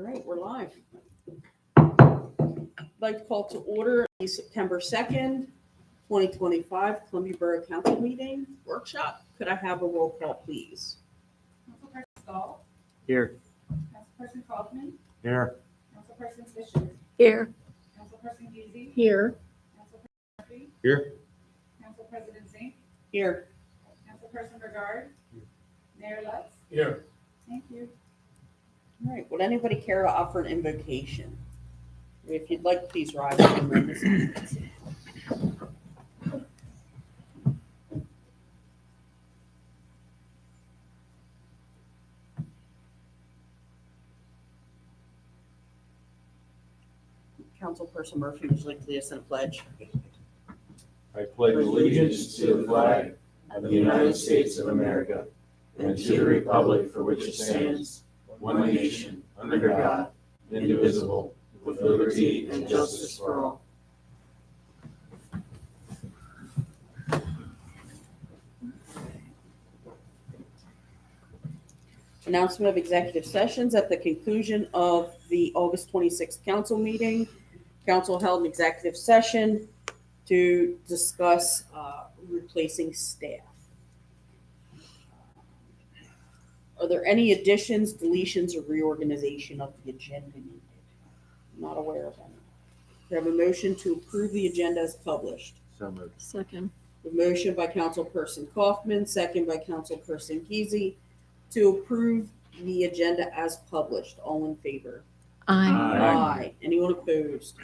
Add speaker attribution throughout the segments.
Speaker 1: right, we're live. I'd like to call to order the September 2nd, 2025 Columbia Borough Council meeting workshop. Could I have a roll call, please?
Speaker 2: Councilperson Stahl?
Speaker 3: Here.
Speaker 2: Councilperson Kaufman?
Speaker 3: Here.
Speaker 2: Councilperson Fisher?
Speaker 4: Here.
Speaker 2: Councilperson Geezy?
Speaker 4: Here.
Speaker 2: Councilperson Murphy?
Speaker 3: Here.
Speaker 2: Council President Zink?
Speaker 1: Here.
Speaker 2: Councilperson Brigard? Mayor Lutz?
Speaker 3: Here.
Speaker 2: Thank you.
Speaker 1: All right, would anybody care to offer an invocation? If you'd like, please rise and read this invocation. Councilperson Murphy, would you like to lead us in a pledge?
Speaker 5: I pledge allegiance to the flag of the United States of America and to the republic for which it stands, one nation, under God, indivisible, with liberty and justice for all.
Speaker 1: Announcement of executive sessions. At the conclusion of the August 26th council meeting, council held an executive session to discuss replacing staff. Are there any additions, deletions, or reorganization of the agenda needed? I'm not aware of any. We have a motion to approve the agenda as published.
Speaker 3: So moved.
Speaker 4: Second.
Speaker 1: The motion by Councilperson Kaufman, second by Councilperson Geezy, to approve the agenda as published. All in favor?
Speaker 4: Aye.
Speaker 1: Aye. Anyone opposed?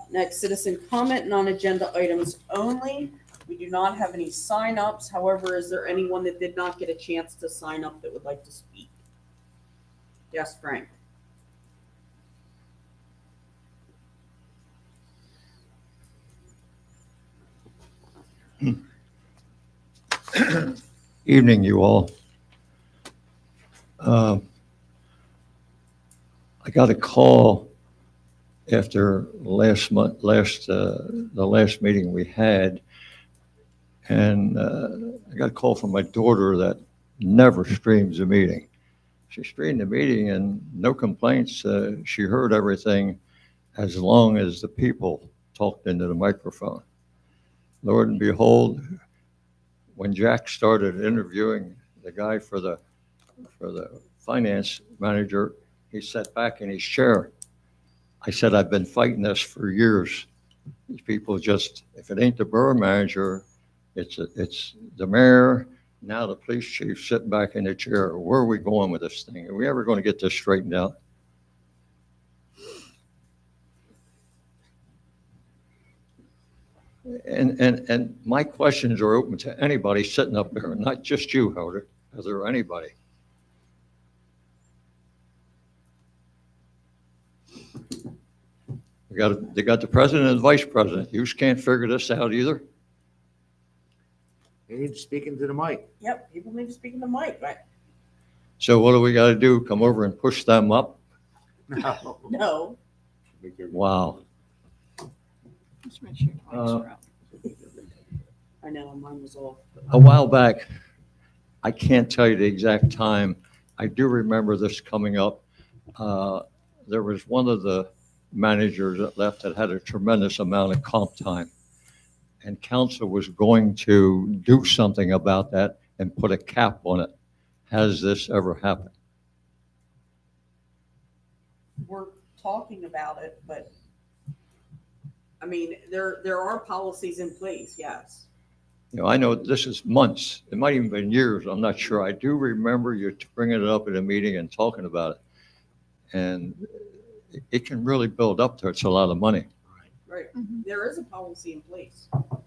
Speaker 1: Next, citizen comment, non-agenda items only. We do not have any sign-ups. However, is there anyone that did not get a chance to sign up that would like to speak? Yes, Frank.
Speaker 6: Evening, you all. I got a call after the last meeting we had, and I got a call from my daughter that never streams a meeting. She streamed the meeting and no complaints. She heard everything as long as the people talked into the microphone. Lord and behold, when Jack started interviewing the guy for the finance manager, he sat back in his chair. I said, I've been fighting this for years. These people just, if it ain't the borough manager, it's the mayor, now the police chief sitting back in the chair. Where are we going with this thing? Are we ever going to get this straightened out? And my questions are open to anybody sitting up there, not just you, Heather, or anybody. They got the president and the vice president. You can't figure this out either.
Speaker 3: You need to speak into the mic.
Speaker 1: Yep, people need to speak in the mic, right?
Speaker 6: So what do we got to do? Come over and push them up?
Speaker 3: No.
Speaker 1: No.
Speaker 6: Wow.
Speaker 4: Just make sure the mics are up.
Speaker 1: I know, mine was off.
Speaker 6: A while back, I can't tell you the exact time. I do remember this coming up. There was one of the managers that left that had a tremendous amount of comp time. And council was going to do something about that and put a cap on it. Has this ever happened?
Speaker 1: We're talking about it, but I mean, there are policies in place, yes.
Speaker 6: You know, I know this is months. It might even been years. I'm not sure. I do remember you bringing it up at a meeting and talking about it. And it can really build up to it's a lot of money.
Speaker 1: Right.
Speaker 4: Mhm.
Speaker 1: There is a policy in place.
Speaker 6: Do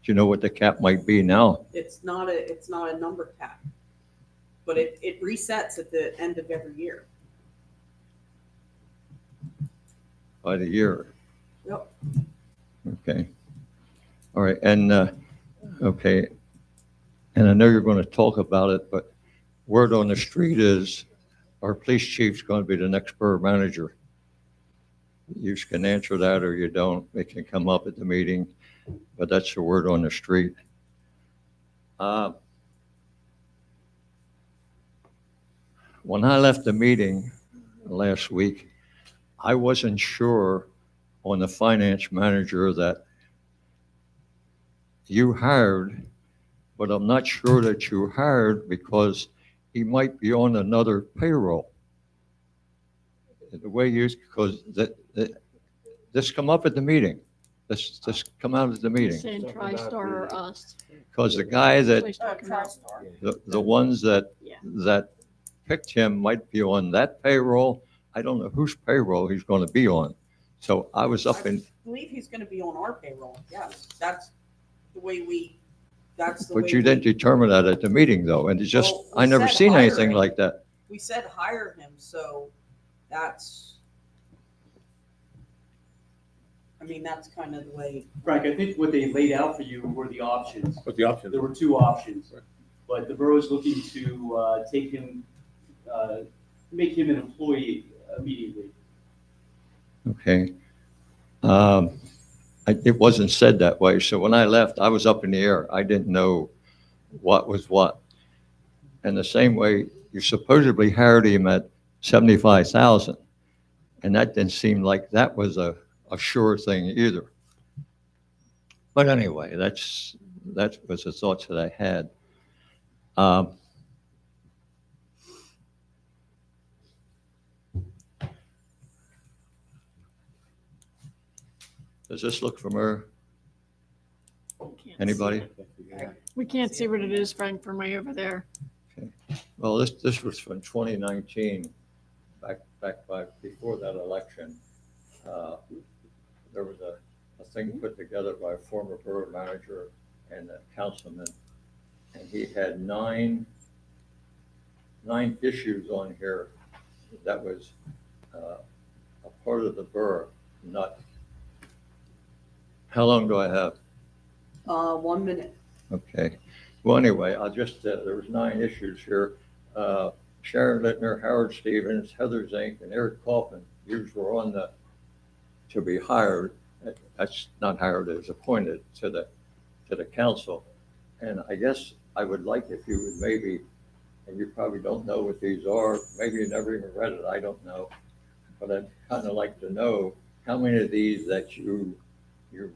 Speaker 6: you know what the cap might be now?
Speaker 1: It's not a number cap, but it resets at the end of every year.
Speaker 6: By the year?
Speaker 1: Yep.
Speaker 6: Okay. All right. And, okay. And I know you're going to talk about it, but word on the street is our police chief's going to be the next borough manager. You can answer that or you don't. It can come up at the meeting, but that's the word on the street. when I left the meeting last week, I wasn't sure on the finance manager that you hired, but I'm not sure that you hired because he might be on another payroll. The way you, because this come up at the meeting. This come out at the meeting.
Speaker 4: Saying TriStar or us.
Speaker 6: Because the guy that,
Speaker 4: Somebody's talking about-
Speaker 1: TriStar.
Speaker 6: the ones that,
Speaker 4: Yeah.
Speaker 6: that picked him might be on that payroll. I don't know whose payroll he's going to be on. So I was up in,
Speaker 1: I believe he's gonna be on our payroll, yes, that's the way that's the way.
Speaker 6: but you didn't determine that at the meeting though. And it's just,
Speaker 1: Well, we
Speaker 6: I never
Speaker 1: said
Speaker 6: seen
Speaker 1: hire
Speaker 6: anything
Speaker 1: him.
Speaker 6: like that.
Speaker 1: We said hire him, so that's, I mean, that's kind of the way.
Speaker 7: Frank, I think what they laid out for you were the options.
Speaker 3: What's the option?
Speaker 7: There were two options, but the borough's looking to take him, make him an employee immediately.
Speaker 6: Okay. It wasn't said that way. So when I left, I was up in the air. I didn't know what was what. And the same way, you supposedly hired him at 75,000. And that didn't seem like that was a sure thing either. But anyway, that was the thoughts that I had. Does this look familiar?
Speaker 4: Can't see
Speaker 6: Anybody?
Speaker 4: it. We can't see what it is, Frank, from way over there.
Speaker 6: Well, this was from 2019, before that election. There was a thing put together by a former borough manager and a councilman, and he had nine issues on here that was a part of the borough, not. How long do I have?
Speaker 1: 1 minute.
Speaker 6: Okay. Well, anyway, I'll just, there was 9 issues here. Sharon Littner, Howard Stevens, Heather Zink, and Eric Kaufman. These were on to be hired. That's not hired, it was appointed to the council. And I guess I would like if you would maybe, and you probably don't know what these are, maybe you never even read it, I don't know. But I'd kind of like to know how many of these that you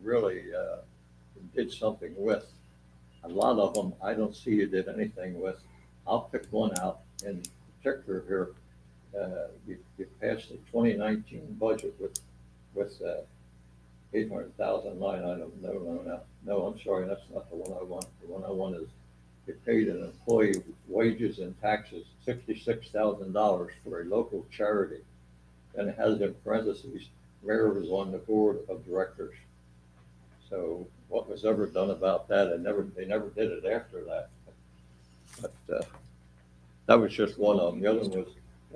Speaker 6: really did something with. A lot of them, I don't see you did anything with. I'll pick one out in particular here. You passed the 2019 budget with 800,000 line item. No, I'm sorry, that's not the one I want. The one I want is you paid an employee wages and taxes $66,000 for a local charity. And it has in parentheses, mayor was on the board of directors. So what was ever done about that? They never did it after that. But that was just one of them. The other one was.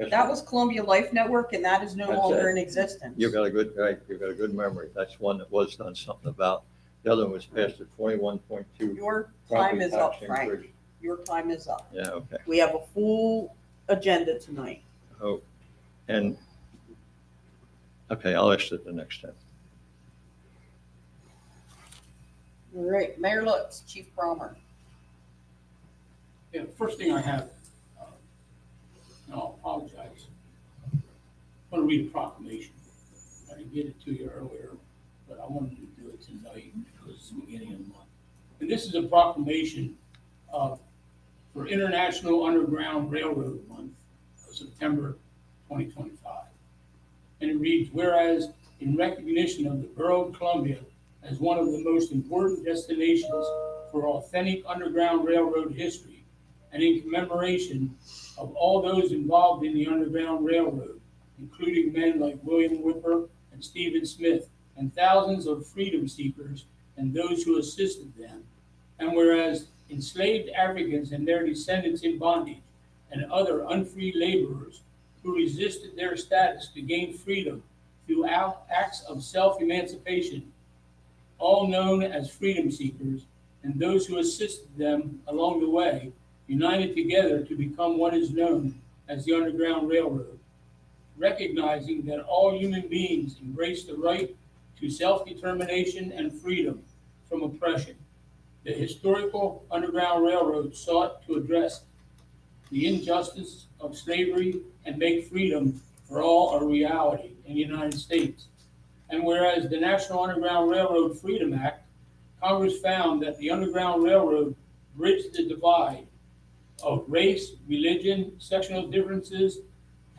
Speaker 1: That was Columbia Life Network, and that is no
Speaker 6: That's
Speaker 1: longer
Speaker 6: it.
Speaker 1: in existence.
Speaker 6: You've got a good, right, you've got a good memory. That's one that was done something about. The other one was passed at 21.2.
Speaker 1: Your time
Speaker 6: property
Speaker 1: is up,
Speaker 6: tax
Speaker 1: Frank.
Speaker 6: increase.
Speaker 1: Your time is up.
Speaker 6: Yeah, okay.
Speaker 1: We have a full agenda tonight.
Speaker 6: Oh, and, okay, I'll ask it the next time.
Speaker 1: All right, Mayor Lutz, Chief Bromer.
Speaker 8: Yeah, first thing I have, and I'll apologize. I want to read a proclamation. I didn't get it to you earlier, but I wanted to do it tonight because it's the beginning of the month. And this is a proclamation for International Underground Railroad Month of September 2025. And it reads, whereas in recognition of the Borough of Columbia as one of the most important destinations for authentic Underground Railroad history, and in commemoration of all those involved in the Underground Railroad, including men like William Whipper and Stephen Smith, and thousands of freedom seekers and those who assisted them. And whereas enslaved Africans and their descendants in bondage, and other unfree laborers who resisted their status to gain freedom through acts of self-emancipation, all known as freedom seekers, and those who assisted them along the way, united together to become what is known as the Underground Railroad, recognizing that all human beings embrace the right to self-determination and freedom from oppression. The historical Underground Railroad sought to address the injustice of slavery and make freedom for all a reality in the United States. And whereas the National Underground Railroad Freedom Act, Congress found that the Underground Railroad bridged the divide of race, religion, sectional differences,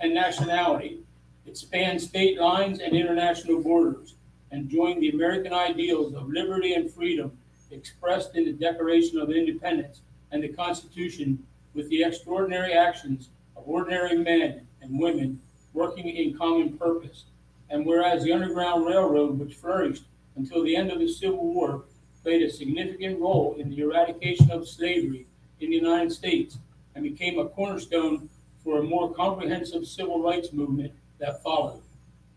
Speaker 8: and nationality. It spanned state lines and international borders and joined the American ideals of liberty and freedom expressed in the Declaration of Independence and the Constitution with the extraordinary actions of ordinary men and women working in common purpose. And whereas the Underground Railroad, which flourished until the end of the Civil War, played a significant role in the eradication of slavery in the United States and became a cornerstone for a more comprehensive civil rights movement that followed.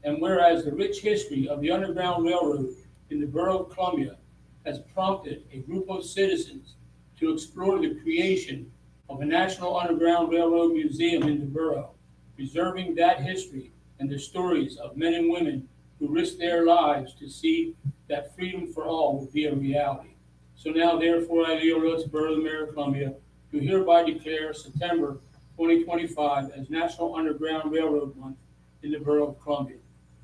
Speaker 8: And whereas the rich history of the Underground Railroad in the Borough of Columbia has prompted a group of citizens to explore the creation of a National Underground Railroad Museum in the borough, preserving that history and the stories of men and women who risked their lives to see that freedom for all would be a reality. So now, therefore, I, Leo Rhodes, Borough of the Mayor of Columbia, do hereby declare September 2025 as National Underground Railroad Month in the Borough of Columbia.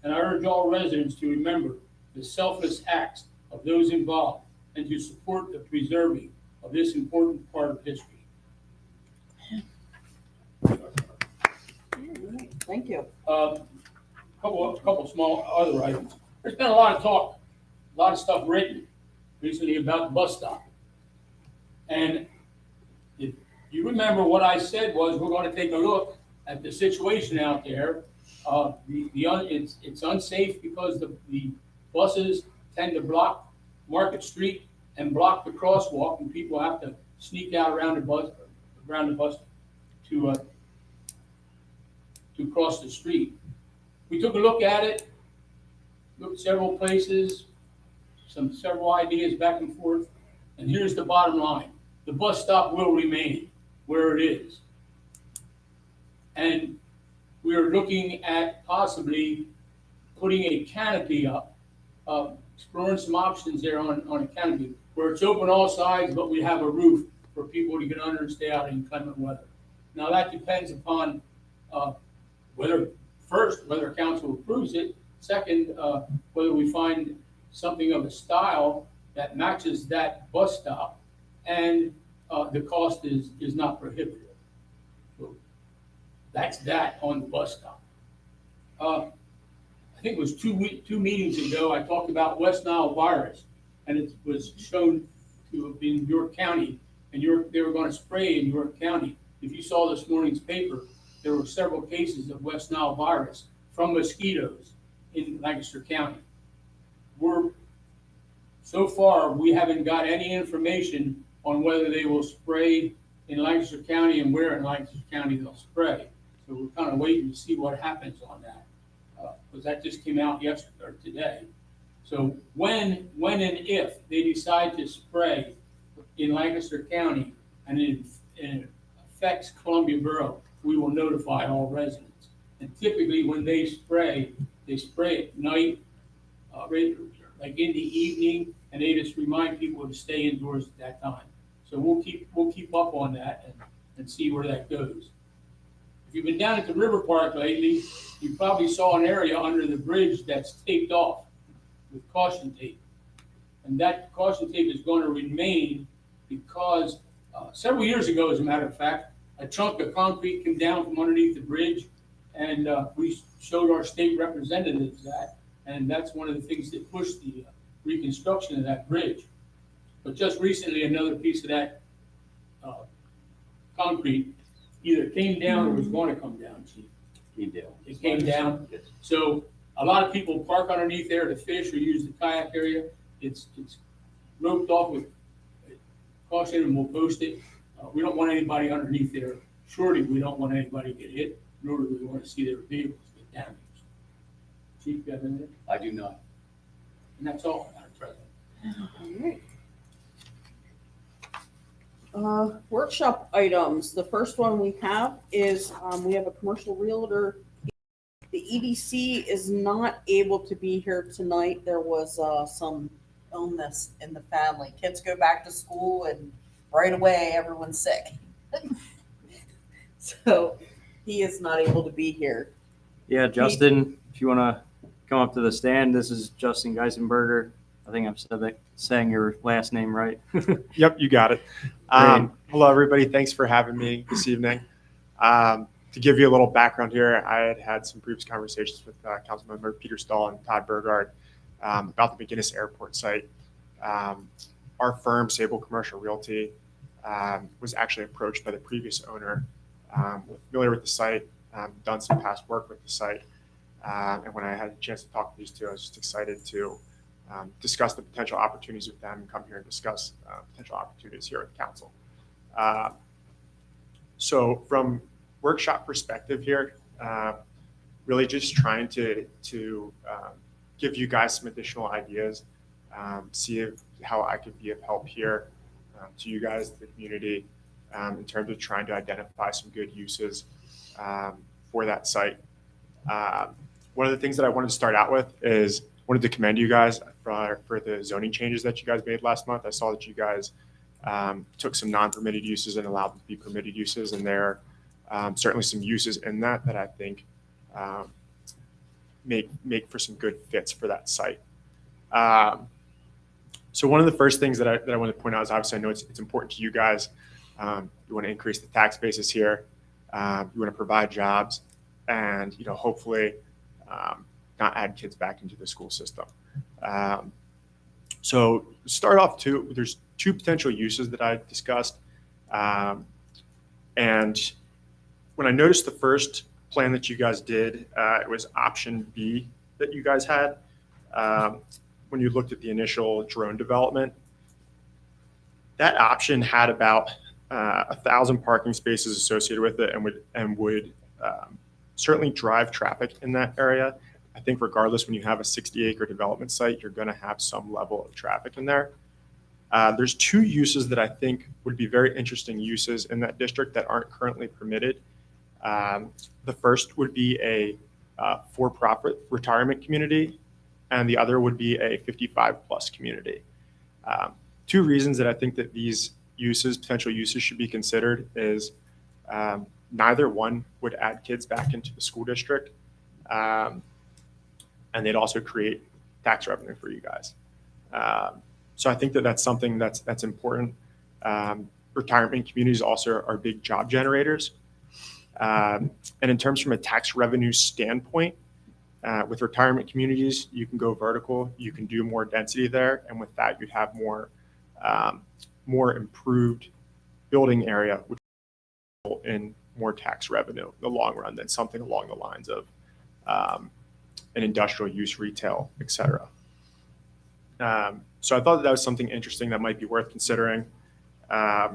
Speaker 8: And I urge all residents to remember the selfless acts of those involved and to support the preserving of this important part of history.
Speaker 1: Thank you.
Speaker 8: Couple small other items. There's been a lot of talk, a lot of stuff written recently about the bus stop. And if you remember, what I said was we're going to take a look at the situation out there. It's unsafe because the buses tend to block Market Street and block the crosswalk, and people have to sneak out around the bus to cross the street. We took a look at it, looked at several places, several ideas back and forth, and here's the bottom line. The bus stop will remain where it is. And we are looking at possibly putting a canopy up, exploring some options there on a canopy, where it's open all sides, but we have a roof for people to get under and stay out in inclement weather. Now that depends upon whether council approves it. Second, whether we find something of a style that matches that bus stop, and the cost is not prohibitive. So that's that on the bus stop. I think it was two meetings ago, I talked about West Nile virus, and it was shown to have been York County, and they were going to spray in York County. If you saw this morning's paper, there were several cases of West Nile virus from mosquitoes in Lancaster County. So far, we haven't got any information on whether they will spray in Lancaster County and where in Lancaster County they'll spray. So we're kind of waiting to see what happens on that, because that just came out yesterday or today. So when and if they decide to spray in Lancaster County and it affects Columbia Borough, we will notify all residents. And typically, when they spray at night, like in the evening, and they just remind people to stay indoors at that time. So we'll keep up on that and see where that goes. If you've been down at the River Park lately, you probably saw an area under the bridge that's taped off with caution tape. And that caution tape is going to remain because several years ago, as a matter of fact, a chunk of concrete came down from underneath the bridge, and we showed our state representatives that, and that's one of the things that pushed the reconstruction of that bridge. But just recently, another piece of that concrete either came down or was going to come down, Chief. It came down. So a lot of people park underneath there to fish or use the kayak area. It's roped off with caution, and we'll post it. We don't want anybody underneath there. Surely we don't want anybody to get hit, nor do we want to see their vehicles get damaged. Chief, you have anything?
Speaker 9: I do not.
Speaker 8: And that's all, Madam President.
Speaker 1: All right. Workshop items. The first one we have is we have a commercial realtor. The EDC is not able to be here tonight. There was some illness in the family. Kids go back to school and right away everyone's sick. So he is not able to be here.
Speaker 9: Yeah, Justin, if you want to come up to the stand, this is Justin Geisenberger. I think I'm saying your last name right.
Speaker 10: Yep, you got it. Hello, everybody. Thanks for having me this evening. To give you a little background here, I had some previous conversations with Councilmember Peter Stahl and Todd Burgard about the McGinnis Airport site. Our firm, Sable Commercial Realty, was actually approached by the previous owner, familiar with the site, done some past work with the site. And when I had a chance to talk to these two, I was just excited to discuss the potential opportunities with them and come here and discuss potential opportunities here with council. So from workshop perspective here, really just trying to give you guys some additional ideas, see how I could be of help here to you guys, the community, in terms of trying to identify some good uses for that site. One of the things that I wanted to start out with is wanted to commend you guys for the zoning changes that you guys made last month. I saw that you guys took some non-permitted uses and allowed them to be permitted uses, and there are certainly some uses in that I think make for some good fits for that site. So one of the first things that I want to point out is obviously I know it's important to you guys. You want to increase the tax basis here. You want to provide jobs, and hopefully not add kids back into the school system. So start off there's two potential uses that I discussed. And when I noticed the first plan that you guys did, it was option B that you guys had. When you looked at the initial drone development, that option had about 1,000 parking spaces associated with it and would certainly drive traffic in that area. I think regardless, when you have a 60-acre development site, you're going to have some level of traffic in there. There's two uses that I think would be very interesting uses in that district that aren't currently permitted. The first would be a for-profit retirement community, and the other would be a 55-plus community. Two reasons that I think that these potential uses should be considered is neither one would add kids back into the school district, and they'd also create tax revenue for you guys. So I think that that's something that's important. Retirement communities also are big job generators. And in terms from a tax revenue standpoint, with retirement communities, you can go vertical, you can do more density there, and with that, you'd have more improved building area, which will result in more tax revenue in the long run than something along the lines of an industrial use, retail, et cetera. So I thought that was something interesting that might be worth considering. I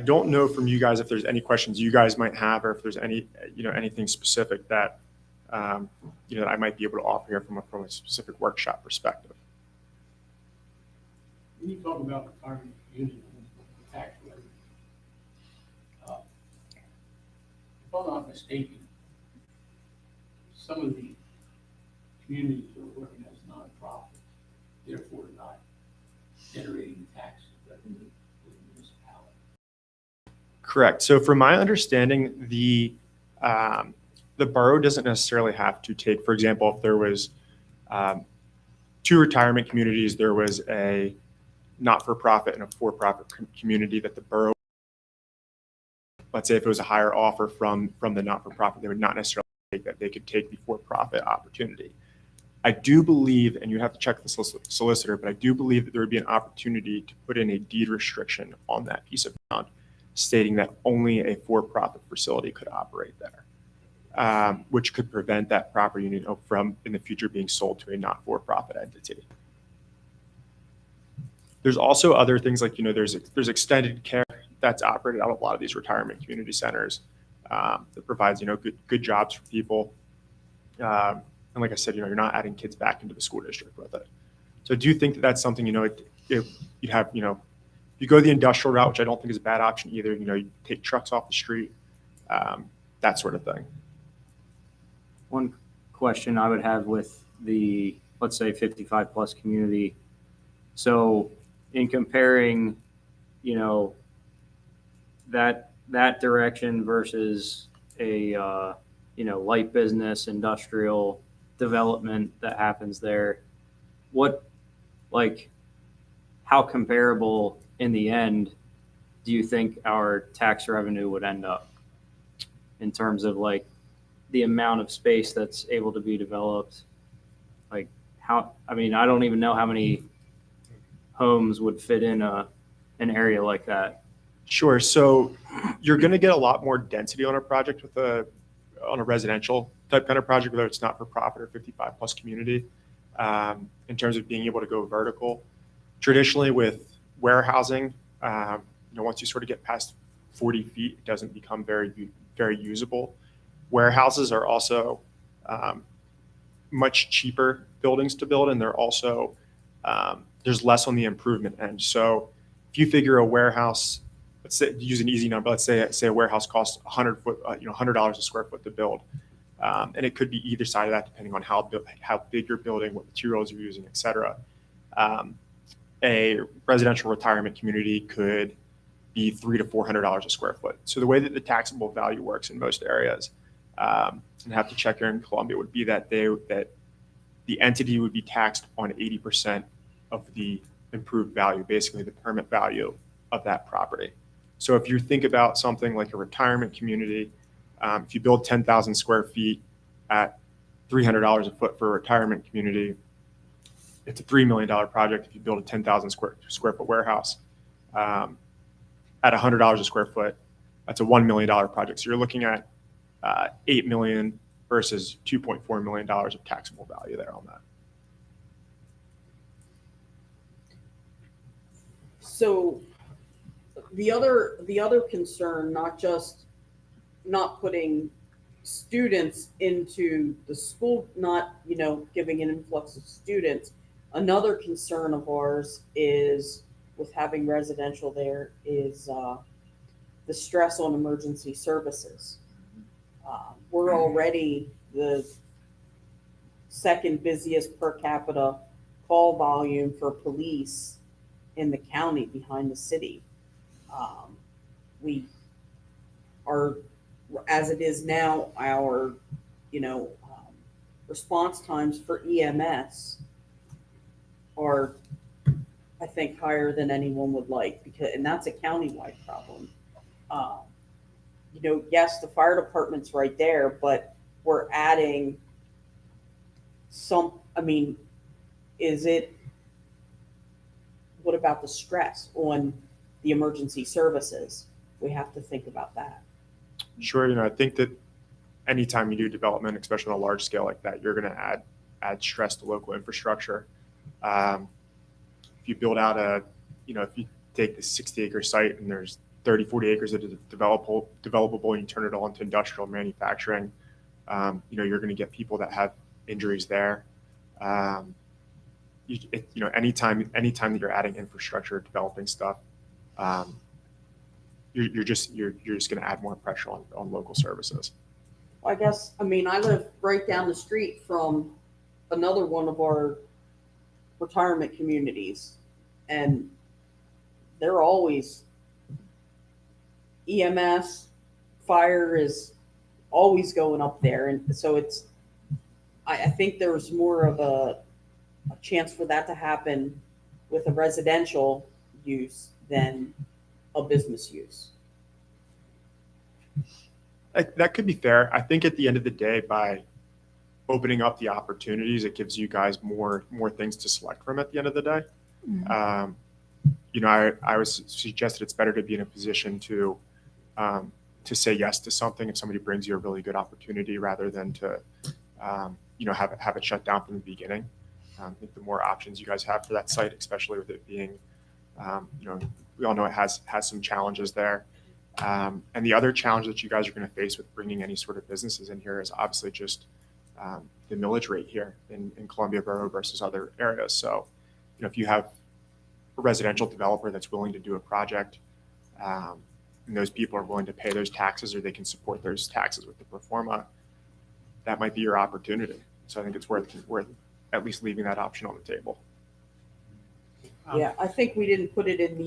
Speaker 10: don't know from you guys if there's any questions you guys might have, or if there's anything specific that that I might be able to offer here from a specific workshop perspective.
Speaker 8: When you talk about retirement community tax revenue, if I'm not mistaken, some of the communities are working as nonprofits, therefore not generating tax revenue for the municipality.
Speaker 10: Correct. So from my understanding, the borough doesn't necessarily have to take, for example, if there was two retirement communities, there was a not-for-profit and a for-profit community that the borough, let's say if it was a higher offer from the not-for-profit, they would not necessarily take that. They could take the for-profit opportunity. I do believe, and you have to check the solicitor, but I do believe that there would be an opportunity to put in a deed restriction on that piece of ground, stating that only a for-profit facility could operate there, which could prevent that property from in the future being sold to a not-for-profit entity. There's also other things like, there's extended care that's operated out of a lot of these retirement community centers that provides, good jobs for people. And like I said, you're not adding kids back into the school district with it. So I do think that that's something, if you have, you go the industrial route, which I don't think is a bad option either. You take trucks off the street, that sort of thing.
Speaker 9: One question I would have with the, let's say, 55 plus community. So in comparing, that that direction versus a, light business, industrial development that happens there, what, like, how comparable in the end do you think our tax revenue would end up in terms of like the amount of space that's able to be developed? Like I don't even know how many homes would fit in an area like that.
Speaker 10: Sure. So you're going to get a lot more density on a project on a residential type kind of project, whether it's not for profit or 55 plus community, in terms of being able to go vertical. Traditionally with warehousing, once you sort of get past 40 feet, it doesn't become very, very usable. Warehouses are also much cheaper buildings to build, and they're also, there's less on the improvement end. So if you figure a warehouse, let's say, use an easy number, let's say a warehouse costs $100 a square foot to build. And it could be either side of that, depending on how big you're building, what materials you're using, et cetera. A residential retirement community could be $300 to $400 a square foot. So the way that the taxable value works in most areas, and have to check here in Columbia, would be that the entity would be taxed on 80% of the improved value, basically the permit value of that property. So if you think about something like a retirement community, if you build 10,000 square feet at $300 a foot for a retirement community, it's a $3 million project. If you build a 10,000 square foot warehouse at $100 a square foot, that's a $1 million project. So you're looking at $8 million versus $2.4 million of taxable value there on that.
Speaker 1: So the other concern, not putting students into the school, not, giving an influx of students. Another concern of ours is with having residential there is the stress on emergency services. We're already the second busiest per capita call volume for police in the county behind the city. We are, as it is now, our, response times for EMS are, I think, higher than anyone would like, and that's a countywide problem. Yes, the fire department's right there, but we're adding what about the stress on the emergency services? We have to think about that.
Speaker 10: Sure. I think that anytime you do development, especially on a large scale like that, you're going to add stress to local infrastructure. If you build out if you take the 60-acre site and there's 30, 40 acres that is developable and you turn it all into industrial manufacturing, you're going to get people that have injuries there. Anytime that you're adding infrastructure, developing stuff, you're just going to add more pressure on local services.
Speaker 1: I guess, I live right down the street from another one of our retirement communities, and they're always EMS, fire is always going up there. And so I think there's more of a chance for that to happen with a residential use than a business use.
Speaker 10: That could be fair. I think at the end of the day, by opening up the opportunities, it gives you guys more things to select from at the end of the day. Mm-hmm. I was suggested it's better to be in a position to say yes to something if somebody brings you a really good opportunity rather than to have it shut down from the beginning. I think the more options you guys have for that site, especially with it being, we all know it has some challenges there. And the other challenge that you guys are going to face with bringing any sort of businesses in here is obviously just the millage rate here in Columbia Borough versus other areas. So, if you have a residential developer that's willing to do a project, and those people are willing to pay those taxes, or they can support those taxes with the pro forma, that might be your opportunity. So I think it's worth at least leaving that option on the table.
Speaker 1: Yeah, I think we didn't put it in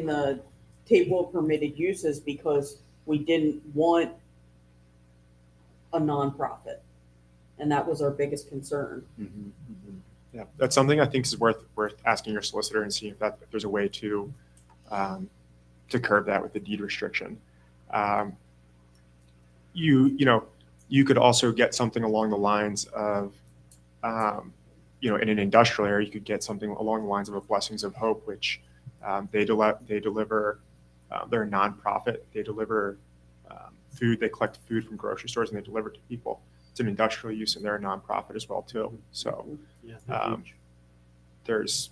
Speaker 1: the table of permitted uses because we didn't want a nonprofit. And that was our biggest concern.
Speaker 10: Yeah, that's something I think is worth asking your solicitor and seeing if there's a way to curb that with the deed restriction. You could also get something along the lines of, in an industrial area, you could get something along the lines of a Blessings of Hope, which they deliver. They're a nonprofit. They deliver food. They collect food from grocery stores and they deliver it to people. It's an industrial use and they're a nonprofit as well too. So there's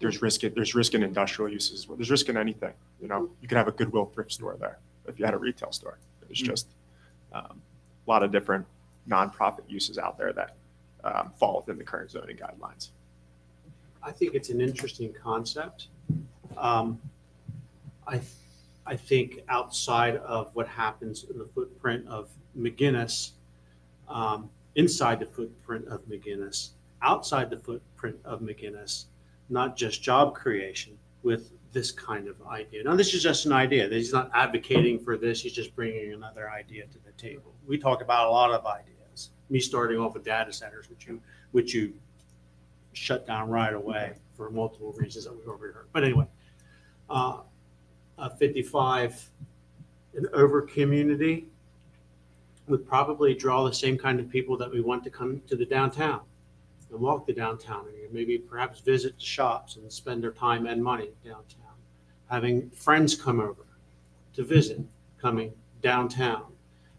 Speaker 10: risk in industrial uses. There's risk in anything. You could have a Goodwill thrift store there if you had a retail store. There's just a lot of different nonprofit uses out there that fall within the current zoning guidelines.
Speaker 11: I think it's an interesting concept. I think outside of what happens in the footprint of McGinnis, inside the footprint of McGinnis, outside the footprint of McGinnis, not just job creation with this kind of idea. Now, this is just an idea. He's not advocating for this. He's just bringing another idea to the table. We talk about a lot of ideas. Me starting off with data centers, which you shut down right away for multiple reasons that we've already heard. But anyway, a 55 and over community would probably draw the same kind of people that we want to come to the downtown and walk the downtown area, maybe perhaps visit the shops and spend their time and money downtown, having friends come over to visit, coming downtown,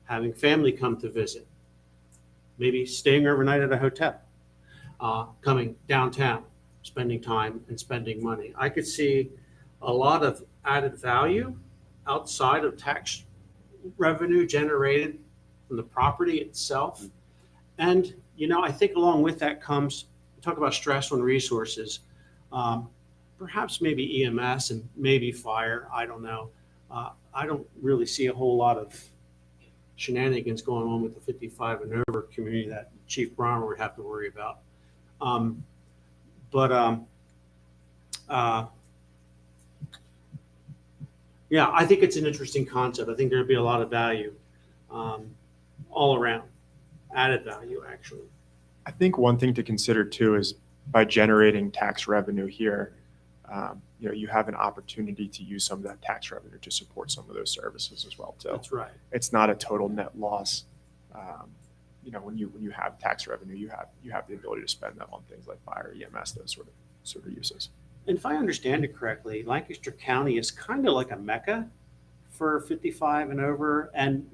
Speaker 11: having family come to visit, maybe staying overnight at a hotel, coming downtown, spending time and spending money. I could see a lot of added value outside of tax revenue generated from the property itself. And, I think along with that comes, we talk about stress on resources, perhaps maybe EMS and maybe fire. I don't know. I don't really see a whole lot of shenanigans going on with the 55 and over community that Chief Bronner would have to worry about. Yeah, I think it's an interesting concept. I think there'd be a lot of value all around, added value, actually.
Speaker 10: I think one thing to consider too is by generating tax revenue here, you have an opportunity to use some of that tax revenue to support some of those services as well too.
Speaker 11: That's right.
Speaker 10: It's not a total net loss. When you have tax revenue, you have the ability to spend that on things like fire, EMS, those sort of uses.
Speaker 11: And if I understand it correctly, Lancaster County is kind of like a mecca for 55 and over and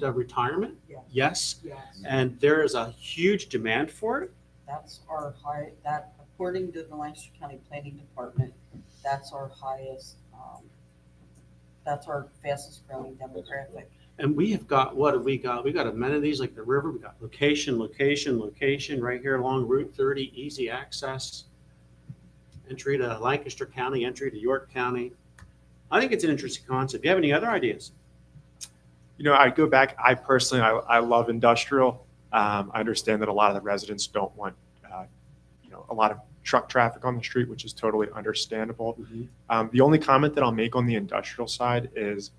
Speaker 11: retirement.
Speaker 1: Yeah.
Speaker 11: Yes.
Speaker 1: Yes.
Speaker 11: And there is a huge demand for it.
Speaker 1: That's according to the Lancaster County Planning Department, that's our highest, that's our fastest growing demographic.
Speaker 11: And we have got, what have we got? We got amenities like the river. We got location right here along Route 30, easy access, entry to Lancaster County, entry to York County. I think it's an interesting concept. Do you have any other ideas?
Speaker 10: I go back, I personally love industrial. I understand that a lot of the residents don't want, a lot of truck traffic on the street, which is totally understandable.
Speaker 11: Mm-hmm.
Speaker 10: The only comment that I'll make on the industrial side is,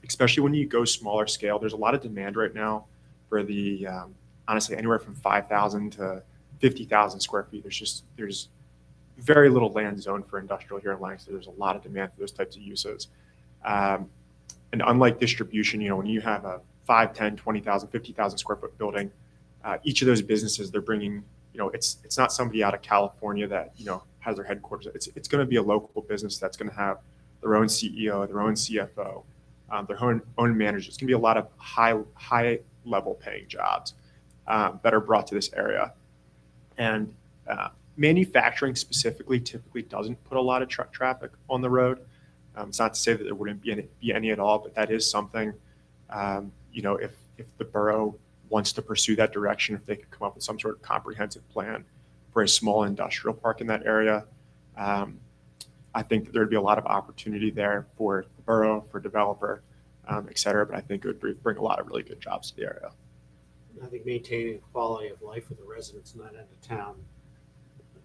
Speaker 10: especially when you go smaller scale, there's a lot of demand right now for the, honestly, anywhere from 5,000 to 50,000 square feet. There's very little land zone for industrial here in Lancaster. There's a lot of demand for those types of uses. And unlike distribution, when you have a 5, 10, 20,000, 50,000 square foot building, each of those businesses, they're bringing, it's not somebody out of California that, has their headquarters. It's going to be a local business that's going to have their own CEO, their own CFO, their own managers. It's going to be a lot of high level paying jobs that are brought to this area. And manufacturing specifically typically doesn't put a lot of truck traffic on the road. It's not to say that there wouldn't be any at all, but that is something, if the borough wants to pursue that direction, if they could come up with some sort of comprehensive plan for a small industrial park in that area, I think that there'd be a lot of opportunity there for the borough, for developer, et cetera. But I think it would bring a lot of really good jobs to the area.
Speaker 11: I think maintaining quality of life for the residents in that end of town,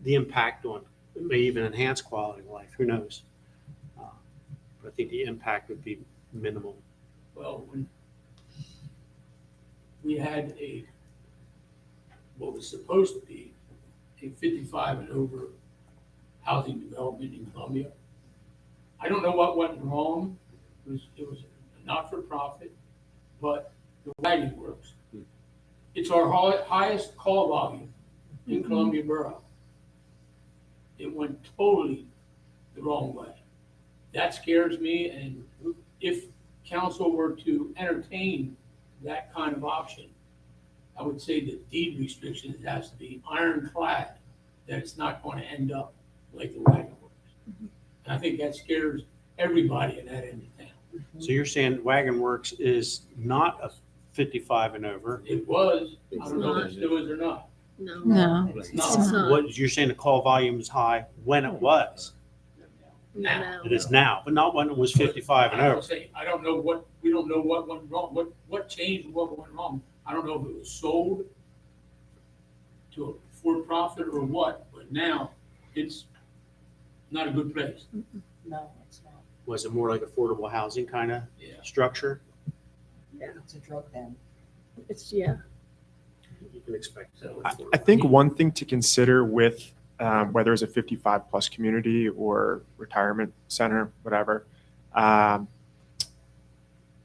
Speaker 11: the impact on, it may even enhance quality of life, who knows? I think the impact would be minimal.
Speaker 8: Well, when we had what was supposed to be a 55 and over housing development in Columbia. I don't know what went wrong. It was a not-for-profit, but the wagon works. It's our highest call volume in Columbia Borough. It went totally the wrong way. That scares me, and if council were to entertain that kind of option, I would say that deed restrictions has to be ironclad, that it's not going to end up like the wagon works. And I think that scares everybody in that end of town.
Speaker 11: So you're saying Wagon Works is not a 55 and over?
Speaker 8: It was, I
Speaker 4: It's
Speaker 8: don't know if
Speaker 4: not.
Speaker 8: it still is or not.
Speaker 4: No.
Speaker 12: No.
Speaker 8: It's
Speaker 4: It's
Speaker 8: not.
Speaker 4: not.
Speaker 11: What, you're saying the call volume is high when it was?
Speaker 4: No.
Speaker 11: It is now, but not when it was 55 and
Speaker 8: I
Speaker 11: over.
Speaker 8: don't say, I don't know what, we don't know what went wrong, what changed, what went wrong. I don't know if it was sold to a for-profit or what, but now it's not a good place.
Speaker 12: No, it's not.
Speaker 11: Was it more like affordable housing kind of
Speaker 8: Yeah.
Speaker 11: structure?
Speaker 12: It's a drug den.
Speaker 4: It's, yeah.
Speaker 11: You can expect.
Speaker 8: So
Speaker 10: I think one thing to consider with whether it's a 55 plus community or retirement center, whatever,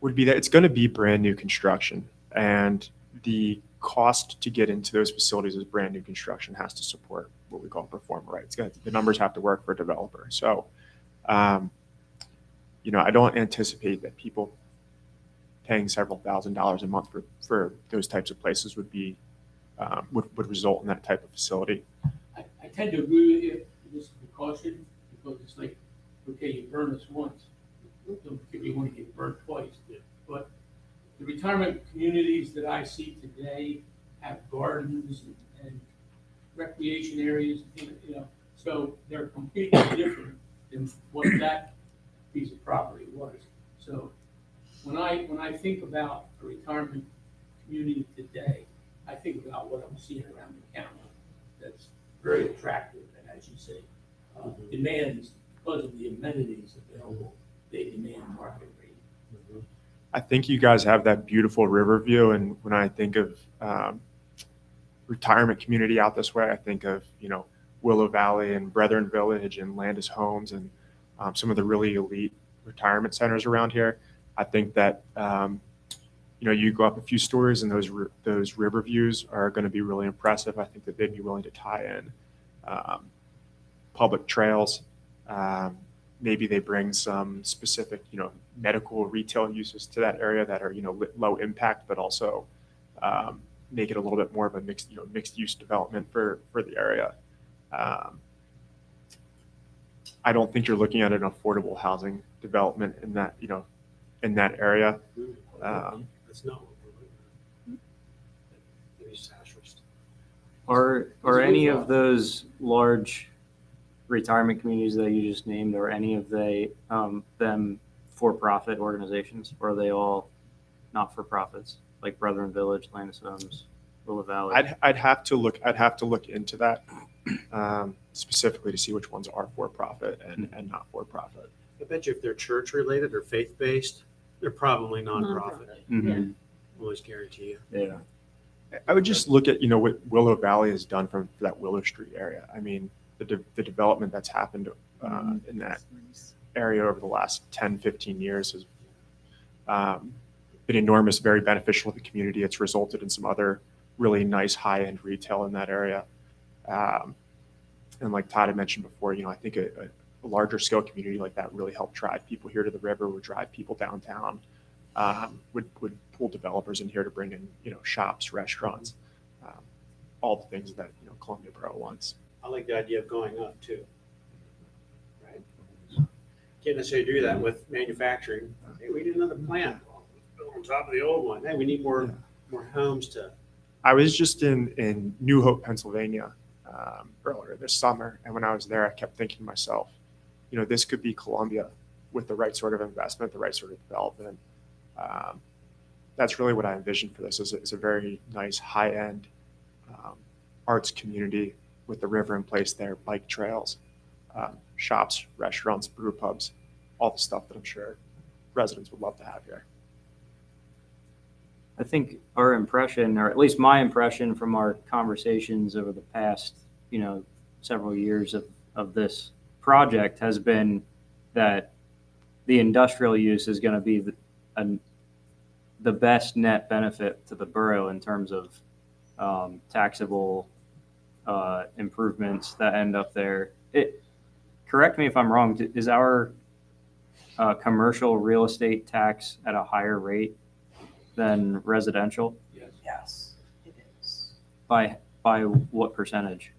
Speaker 10: would be that it's going to be brand new construction, and the cost to get into those facilities as brand new construction has to support what we call performer rights. The numbers have to work for a developer. So, I don't anticipate that people paying several $1,000s a month for those types of places would be would result in that type of facility.
Speaker 8: I tend to agree with you, this is a caution, because it's like, okay, you burn this once, don't you want to get burnt twice. But the retirement communities that I see today have gardens and recreation areas, so they're completely different than what that piece of property was. So when I think about a retirement community today, I think about what I'm seeing around the county that's very attractive, and as you say, demands, because of the amenities available, they demand market rate.
Speaker 10: I think you guys have that beautiful river view, and when I think of retirement community out this way, I think of Willow Valley and Brethren Village and Landis Homes and some of the really elite retirement centers around here. I think that you go up a few stories and those river views are going to be really impressive. I think that they'd be willing to tie in public trails. Maybe they bring some specific, medical retail uses to that area that are, low impact, but also make it a little bit more of a mixed use development for the area. I don't think you're looking at an affordable housing development in that, in that area.
Speaker 11: That's not what we're looking at. Maybe it's asterisk.
Speaker 9: Are any of those large retirement communities that you just named, or any of them for-profit organizations, or are they all not-for-profits, like Brethren Village, Landis Homes, Willow Valley?
Speaker 10: I'd have to look into that specifically to see which ones are for-profit and not for-profit.
Speaker 11: I bet you if they're church related or faith based, they're probably nonprofit.
Speaker 9: Mhm.
Speaker 11: Always guarantee you.
Speaker 9: Yeah.
Speaker 10: I would just look at, what Willow Valley has done for that Willow Street area. I mean, the development that's happened in that area over the last 10, 15 years has been enormous, very beneficial to the community. It's resulted in some other really nice high-end retail in that area. And like Todd had mentioned before, I think a larger scale community like that really helped drive people here to the river, would drive people downtown, would pull developers in here to bring in, shops, restaurants, all the things that, Columbia Borough wants.
Speaker 11: I like the idea of going up too. Right? Can't necessarily do that with manufacturing. Hey, we need another plant on top of the old one. Hey, we need more homes to.
Speaker 10: I was just in New Hope, Pennsylvania earlier this summer. And when I was there, I kept thinking to myself, this could be Columbia with the right sort of investment, the right sort of development. That's really what I envisioned for this. Is a very nice high-end arts community with the river in place there, bike trails, shops, restaurants, brew pubs. all the stuff that I'm sure residents would love to have here.
Speaker 9: I think our impression, or at least my impression from our conversations over the past, several years of this project has been that the industrial use is going to be the best net benefit to the borough in terms of taxable improvements that end up there. Correct me if I'm wrong, is our commercial real estate tax at a higher rate than residential?
Speaker 8: Yes.
Speaker 12: Yes, it is.
Speaker 9: By what percentage?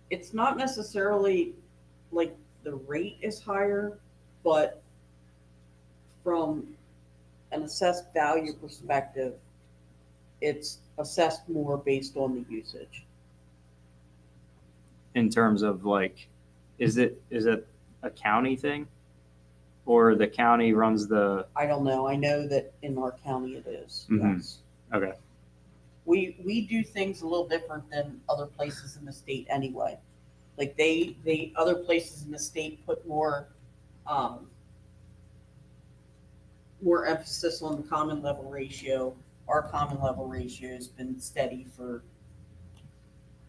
Speaker 1: It's not necessarily like the rate is higher, but from an assessed value perspective, it's assessed more based on the usage.
Speaker 9: In terms of like, is it a county thing? Or the county runs the,
Speaker 1: I don't know. I know that in our county it is.
Speaker 9: Mhm.
Speaker 1: Yes.
Speaker 9: okay,
Speaker 1: We do things a little different than other places in the state anyway. Like they other places in the state put more emphasis on the common level ratio. Our common level ratio has been steady for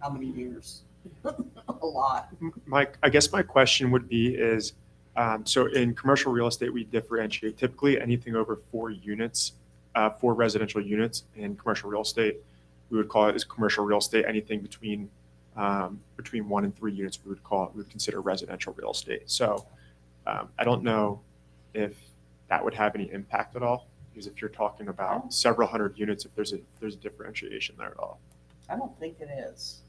Speaker 1: how many years? A lot.
Speaker 10: I guess my question would be is, so in commercial real estate, we differentiate typically anything over 4 units, 4 residential units. In commercial real estate, we would call it as commercial real estate. Anything between 1 and 3 units, we would consider residential real estate. So I don't know if that would have any impact at all, because if you're talking about several hundred units, if there's a differentiation there at all.
Speaker 1: I don't think it is.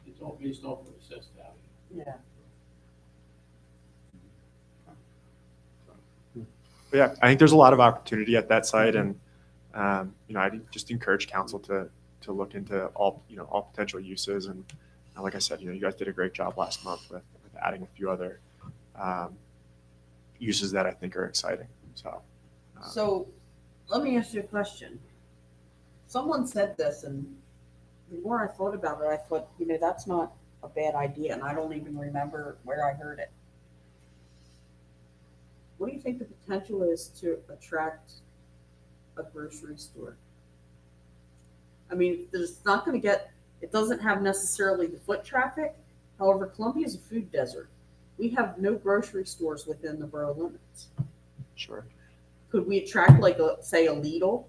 Speaker 8: It's all based off of assessed value.
Speaker 1: Yeah.
Speaker 10: But yeah, I think there's a lot of opportunity at that site, and I just encourage council to look into all potential uses. And like I said, you guys did a great job last month with adding a few other uses that I think are exciting.
Speaker 1: So let me ask you a question. Someone said this, and the more I thought about it, I thought, that's not a bad idea, and I don't even remember where I heard it. What do you think the potential is to attract a grocery store? I mean, it's not going to it doesn't have necessarily the foot traffic. However, Columbia is a food desert. We have no grocery stores within the borough limits.
Speaker 10: Sure.
Speaker 1: Could we attract, say, a Lidl?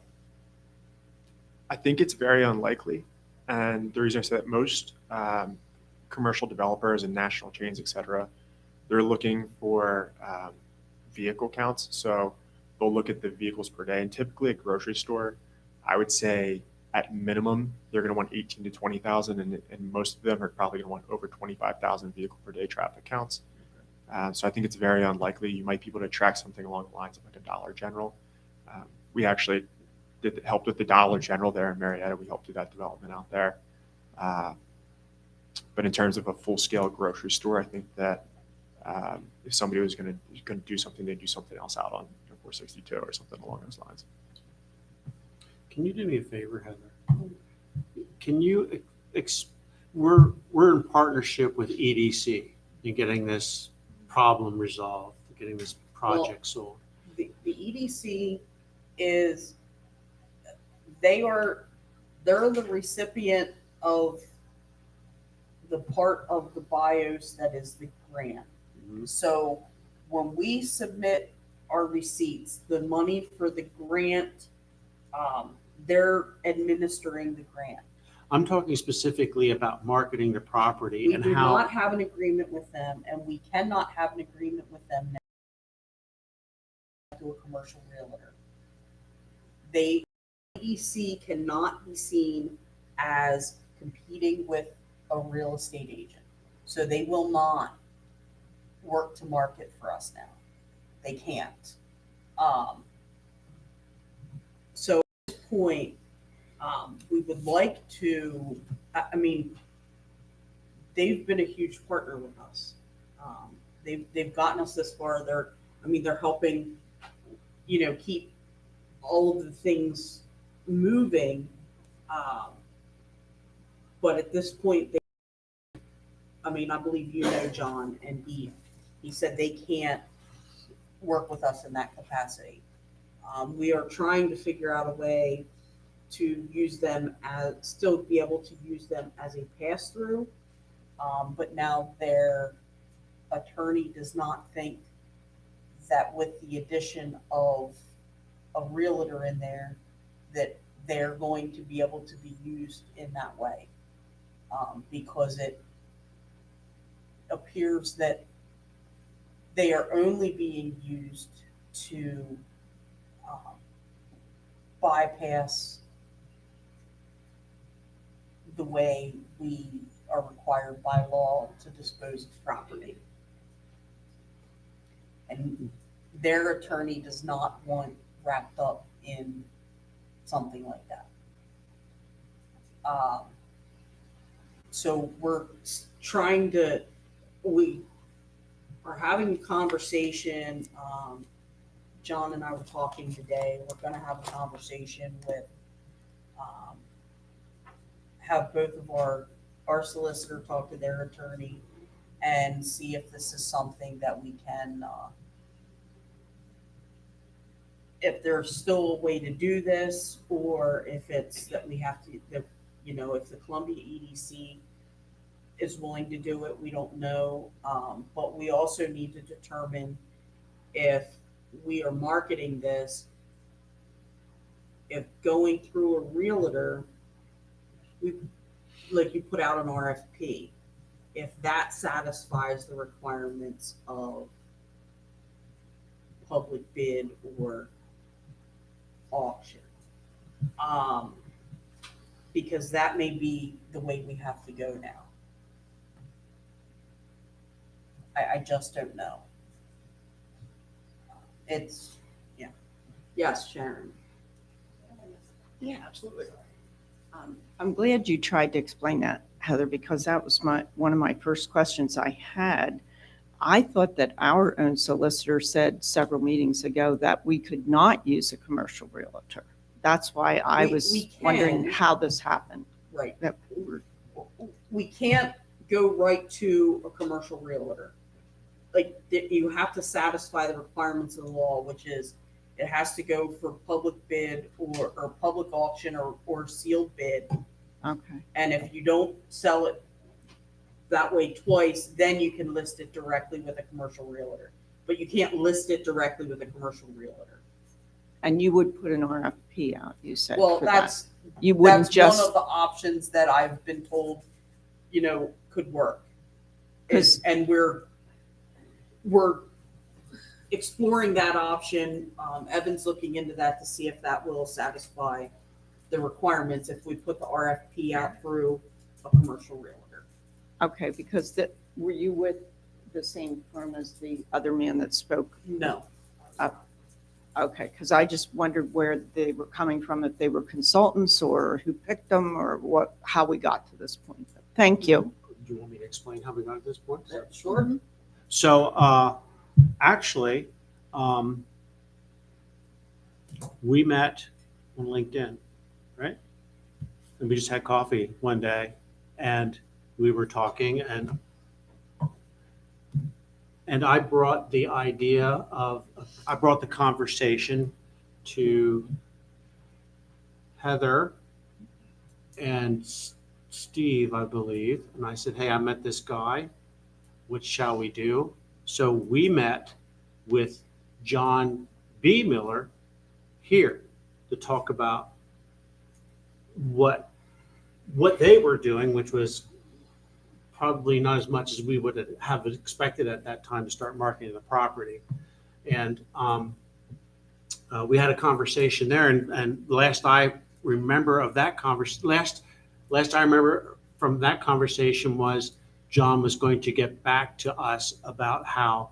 Speaker 10: I think it's very unlikely. And the reason I say that, most commercial developers and national chains, et cetera, they're looking for vehicle counts. So they'll look at the vehicles per day. And typically a grocery store, I would say at minimum, they're going to want 18 to 20,000. And most of them are probably going to want over 25,000 vehicle per day traffic counts. So I think it's very unlikely. You might be able to attract something along the lines of like a Dollar General. We actually helped with the Dollar General there in Marietta. We helped do that development out there. But in terms of a full-scale grocery store, I think that if somebody was going to do something, they'd do something else out on 462 or something along those lines.
Speaker 11: Can you do me a favor, Heather? Can you, we're in partnership with EDC in getting this problem resolved, getting this project sold.
Speaker 1: The EDC is, they're the recipient of the part of the BIOS that is the grant.
Speaker 11: Mhm.
Speaker 1: So when we submit our receipts, the money for the grant, they're administering the grant.
Speaker 11: I'm talking specifically about marketing the property
Speaker 1: We
Speaker 11: and
Speaker 1: do
Speaker 11: how.
Speaker 1: not have an agreement with them, and we cannot have an agreement with them now to a commercial realtor. EDC cannot be seen as competing with a real estate agent. So they will not work to market for us now. They can't. So at this point, we would like to, they've been a huge partner with us. They've gotten us this far. They're helping, keep all of the things moving. But at this point, I mean, I believe you know John, and he said they can't work with us in that capacity. We are trying to figure out a way to use them as, still be able to use them as a pass-through. But now their attorney does not think that with the addition of a realtor in there, that they're going to be able to be used in that way. Because it appears that they are only being used to bypass the way we are required by law to dispose of property. And their attorney does not want wrapped up in something like that. So we're trying to, we are having a conversation. John and I were talking today. We're going to have a conversation with, have both of our solicitor talk to their attorney and see if this is something that we can, if there's still a way to do this, or if it's that we have to, if the Columbia EDC is willing to do it, we don't know. But we also need to determine if we are marketing this, if going through a realtor, like you put out an RFP, if that satisfies the requirements of public bid or auction. Because that may be the way we have to go now. I just don't know. It's, yeah. Yes, Sharon.
Speaker 12: Yeah, absolutely. I'm glad you tried to explain that, Heather, because that was one of my first questions I had. I thought that our own solicitor said several meetings ago that we could not use a commercial realtor. That's why I was
Speaker 1: We
Speaker 12: wondering
Speaker 1: can.
Speaker 12: how this happened.
Speaker 1: Right.
Speaker 12: That
Speaker 1: We can't go right to a commercial realtor. Like, you have to satisfy the requirements of the law, which is it has to go for public bid or public auction or sealed bid.
Speaker 12: Okay.
Speaker 1: And if you don't sell it that way twice, then you can list it directly with a commercial realtor. But you can't list it directly with a commercial realtor.
Speaker 12: And you would put an RFP out, you said.
Speaker 1: Well,
Speaker 12: for that.
Speaker 1: that's
Speaker 12: You wouldn't
Speaker 1: one
Speaker 12: just,
Speaker 1: of the options that I've been told, could work.
Speaker 12: 'Cause-
Speaker 1: And we're exploring that option. Evan's looking into that to see if that will satisfy the requirements if we put the RFP out through a commercial realtor.
Speaker 12: okay, because were you with the same firm as the other man that spoke?
Speaker 1: No.
Speaker 12: Okay, because I just wondered where they were coming from, if they were consultants or who picked them or how we got to this point. Thank you.
Speaker 11: Do you want me to explain how we got to this point?
Speaker 1: Sure.
Speaker 11: So, actually, we met on LinkedIn, right? And we just had coffee one day and we were talking and I brought the conversation to Heather and Steve, I believe. And I said, hey, I met this guy. What shall we do? So we met with John B. Miller here to talk about what they were doing, which was probably not as much as we would have expected at that time to start marketing the property. And we had a conversation there. And last I remember of that last I remember from that conversation was John was going to get back to us about how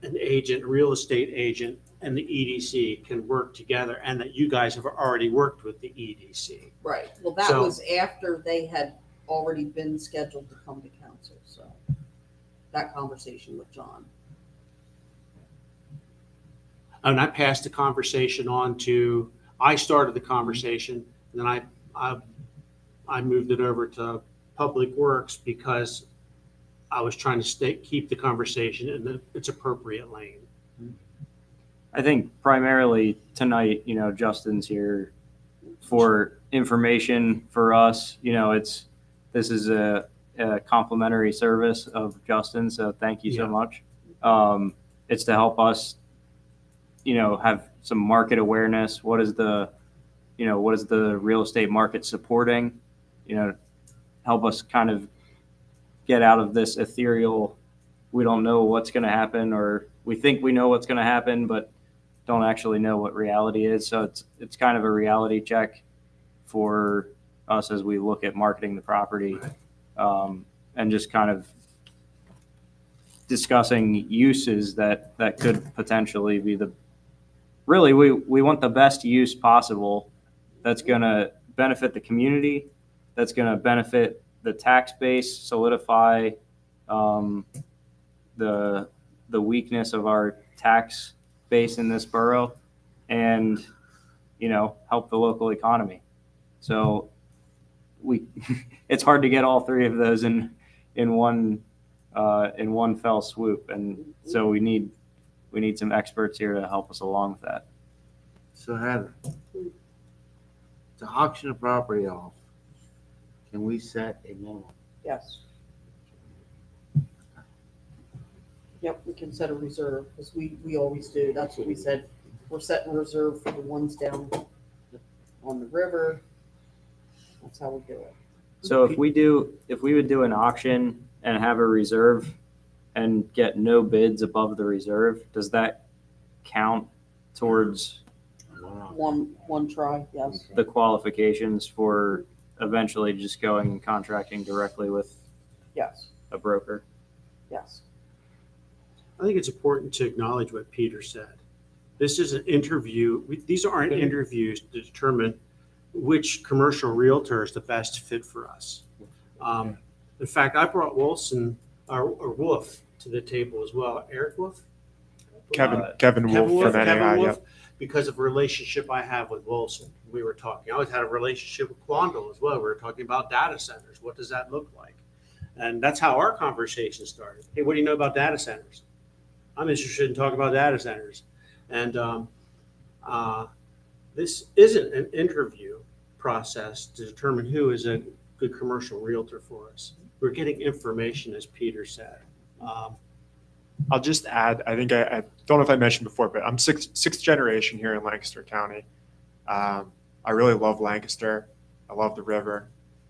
Speaker 11: an agent, real estate agent, and the EDC can work together, and that you guys have already worked with the EDC.
Speaker 1: Right. Well, that was after they had already been scheduled to come to council. So that conversation with John.
Speaker 11: And I passed the conversation on to, I started the conversation, and then I moved it over to Public Works because I was trying to keep the conversation in its appropriate lane.
Speaker 9: I think primarily tonight, Justin's here for information for us. This is a complimentary service of Justin, so thank you so
Speaker 11: Yeah.
Speaker 9: much. It's to help us, have some market awareness. What is the real estate market supporting? Help us kind of get out of this ethereal, we don't know what's going to happen, or we think we know what's going to happen, but don't actually know what reality is. So it's kind of a reality check for us as we look at marketing the property, and just kind of discussing uses that could potentially be we want the best use possible that's going to benefit the community, that's going to benefit the tax base, solidify the weakness of our tax base in this borough, and help the local economy. So it's hard to get all three of those in one fell swoop, and so we need some experts here to help us along with that.
Speaker 3: So Heather, to auction a property off, can we set a minimum?
Speaker 1: Yes. Yep, we can set a reserve, because we always do. That's what we said. We're setting a reserve for the ones down on the river. That's how we do it.
Speaker 9: So if we would do an auction and have a reserve and get no bids above the reserve, does that count towards
Speaker 1: One try, yes.
Speaker 9: the qualifications for eventually just going and contracting directly with
Speaker 1: Yes,
Speaker 9: a broker?
Speaker 1: yes.
Speaker 11: I think it's important to acknowledge what Peter said. This is an interview. These aren't interviews to determine which commercial realtor is the best fit for us. In fact, I brought Wilson or Wolf to the table as well. Eric Wolf?
Speaker 10: Kevin Wolf from NAI,
Speaker 11: Wolf,
Speaker 10: yep.
Speaker 11: because of a relationship I have with Wilson. We were talking. I always had a relationship with Quandle as well. We were talking about data centers. What does that look like? And that's how our conversation started. Hey, what do you know about data centers? I'm interested in talking about data centers. And this isn't an interview process to determine who is a good commercial realtor for us. We're getting information, as Peter said.
Speaker 10: I'll just add, I think I don't know if I mentioned before, but I'm sixth generation here in Lancaster County. I really love Lancaster. I love the river.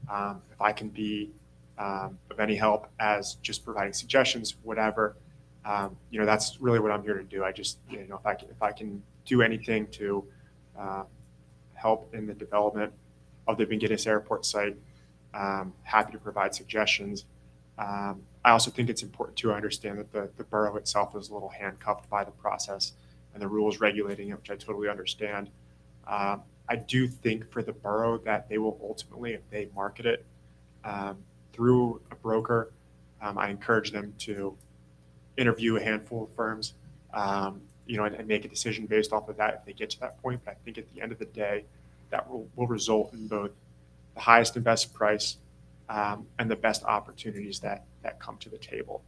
Speaker 10: If I can be of any help as just providing suggestions, whatever, that's really what I'm here to do. I just, if I can do anything to help in the development of the McGinnis Airport site, happy to provide suggestions. I also think it's important to understand that the borough itself is a little handcuffed by the process and the rules regulating it, which I totally understand. I do think for the borough that they will ultimately, if they market it through a broker, I encourage them to interview a handful of firms, and make a decision based off of that if they get to that point. But I think at the end of the day, that will result in both the highest and best price and the best opportunities that come to the table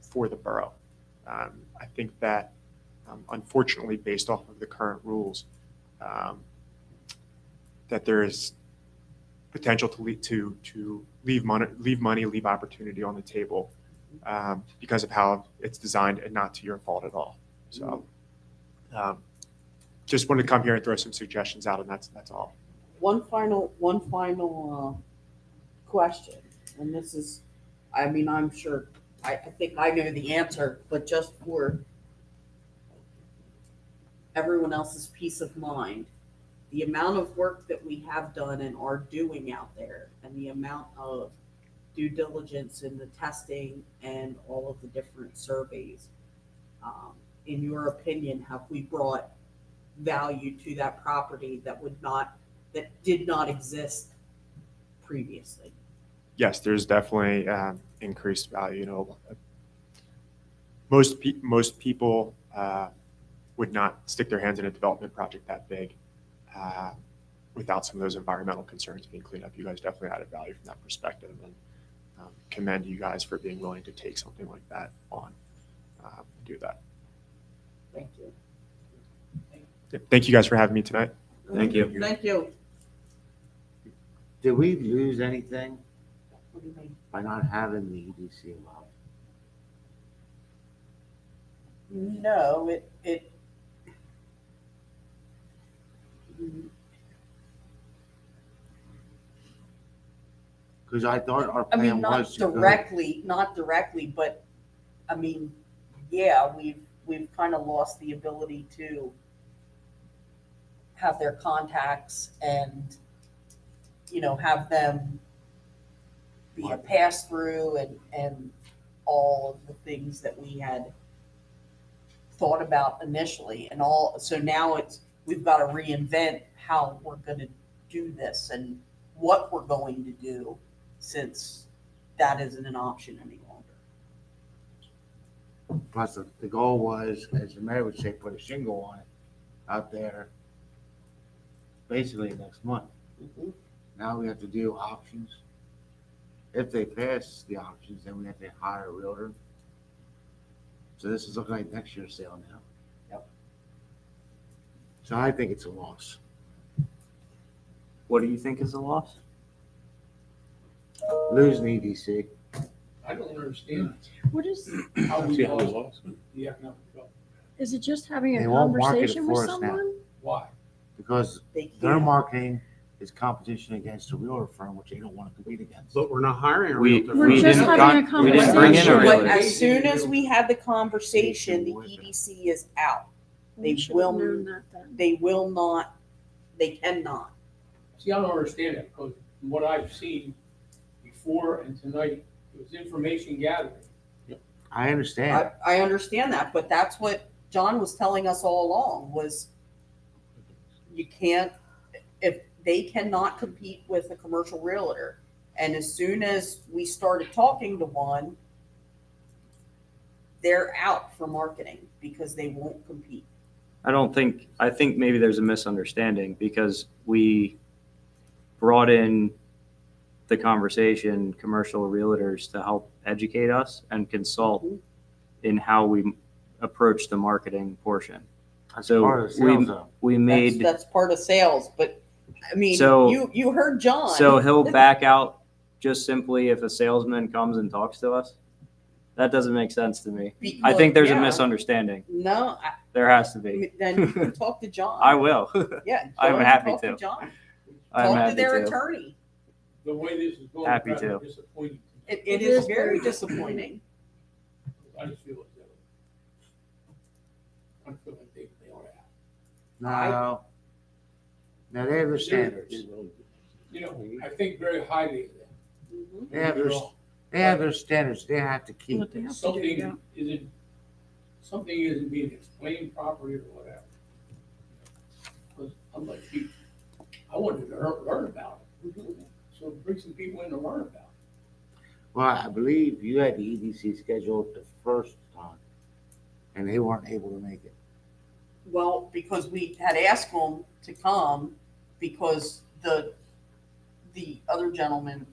Speaker 10: for the borough. I think that, unfortunately, based off of the current rules, that there is potential to leave money, leave opportunity on the table because of how it's designed and not to your fault at all. So just wanted to come here and throw some suggestions out, and that's all.
Speaker 1: One final question, and this is, I'm sure, I think I know the answer, but just for everyone else's peace of mind, the amount of work that we have done and are doing out there, and the amount of due diligence in the testing and all of the different surveys, in your opinion, have we brought value to that property that did not exist previously?
Speaker 10: Yes, there's definitely increased value. Most people would not stick their hands in a development project that big without some of those environmental concerns being cleaned up. You guys definitely added value from that perspective, and commend you guys for being willing to take something like that on, do that.
Speaker 1: Thank you.
Speaker 10: Yeah, thank you guys for having me tonight.
Speaker 9: Thank you.
Speaker 1: Thank you.
Speaker 3: Did we lose anything
Speaker 1: What do you mean?
Speaker 3: by not having the EDC involved?
Speaker 1: No, it.
Speaker 3: Because I thought our
Speaker 1: I mean,
Speaker 3: plan
Speaker 1: not
Speaker 3: was to go.
Speaker 1: directly, but, I mean, yeah, we've kind of lost the ability to have their contacts and, have them be a pass-through and all of the things that we had thought about initially and all. So now we've got to reinvent how we're going to do this and what we're going to do, since that isn't an option any longer.
Speaker 3: Plus, the goal was, as the mayor would say, put a shingle on it out there basically next month.
Speaker 1: Mhm.
Speaker 3: Now we have to do auctions. If they pass the auctions, then we have to hire a realtor. So this is looking like next year's sale now.
Speaker 1: Yep.
Speaker 3: So I think it's a loss.
Speaker 9: What do you think is a loss?
Speaker 3: Losing EDC.
Speaker 8: I don't understand
Speaker 4: What is,
Speaker 8: how we
Speaker 5: See how we
Speaker 8: lost
Speaker 5: lost.
Speaker 8: the economic development.
Speaker 4: is it just having a
Speaker 3: They won't market it
Speaker 4: conversation with
Speaker 3: for us now.
Speaker 4: someone?
Speaker 8: Why?
Speaker 3: Because
Speaker 1: They
Speaker 3: their
Speaker 1: can't.
Speaker 3: marketing is competition against a realtor firm, which they don't want to compete against.
Speaker 11: But we're not hiring a
Speaker 9: We-
Speaker 11: realtor.
Speaker 4: We're
Speaker 9: we
Speaker 4: just
Speaker 9: didn't
Speaker 4: having
Speaker 9: got-
Speaker 4: a
Speaker 9: we didn't bring in a
Speaker 4: conversation.
Speaker 9: realtor.
Speaker 1: But as soon as we have the conversation, the EDC is out.
Speaker 4: We
Speaker 1: They
Speaker 4: should have
Speaker 1: will-
Speaker 4: known that then.
Speaker 1: They will not, they cannot.
Speaker 8: See, I don't understand that, because from what I've seen before and tonight, it was information gathering.
Speaker 3: I understand.
Speaker 1: I understand that, but that's what John was telling us all along, was you can't, if they cannot compete with a commercial realtor. And as soon as we started talking to one, they're out for marketing because they won't compete.
Speaker 9: I think maybe there's a misunderstanding, because we brought in the conversation, commercial realtors, to help educate us and consult in how we approach the marketing portion.
Speaker 3: That's
Speaker 9: So
Speaker 3: part of the sales though.
Speaker 9: We made,
Speaker 1: That's part of sales, but I mean,
Speaker 9: So-
Speaker 1: you heard John.
Speaker 9: so he'll back out just simply if a salesman comes and talks to us? That doesn't make sense to me. I think there's a
Speaker 1: Yeah.
Speaker 9: misunderstanding.
Speaker 1: No,
Speaker 9: There has to be.
Speaker 1: then you can talk to John.
Speaker 9: I will.
Speaker 1: Yeah.
Speaker 9: I'm
Speaker 1: go and
Speaker 9: happy
Speaker 1: talk
Speaker 9: to.
Speaker 1: John.
Speaker 9: I'm
Speaker 1: Talk to
Speaker 9: happy
Speaker 1: their
Speaker 9: to.
Speaker 1: attorney.
Speaker 8: The way this is going,
Speaker 9: Happy
Speaker 8: is rather
Speaker 9: to.
Speaker 8: disappointing.
Speaker 1: It is very disappointing.
Speaker 8: I just feel like that. I feel like they ought to have.
Speaker 3: No. Now they have their standards.
Speaker 8: I think very highly of them.
Speaker 1: Mhm.
Speaker 3: They have their standards they have to keep.
Speaker 4: What they have to do,
Speaker 8: Something
Speaker 4: yeah.
Speaker 8: isn't being explained properly or whatever. Because I'm like, gee, I wanted to learn about it. So bring some people in to learn about it.
Speaker 3: Well, I believe you had the EDC scheduled the first time, and they weren't able to make it.
Speaker 1: Well, because we had asked them to come because the other gentleman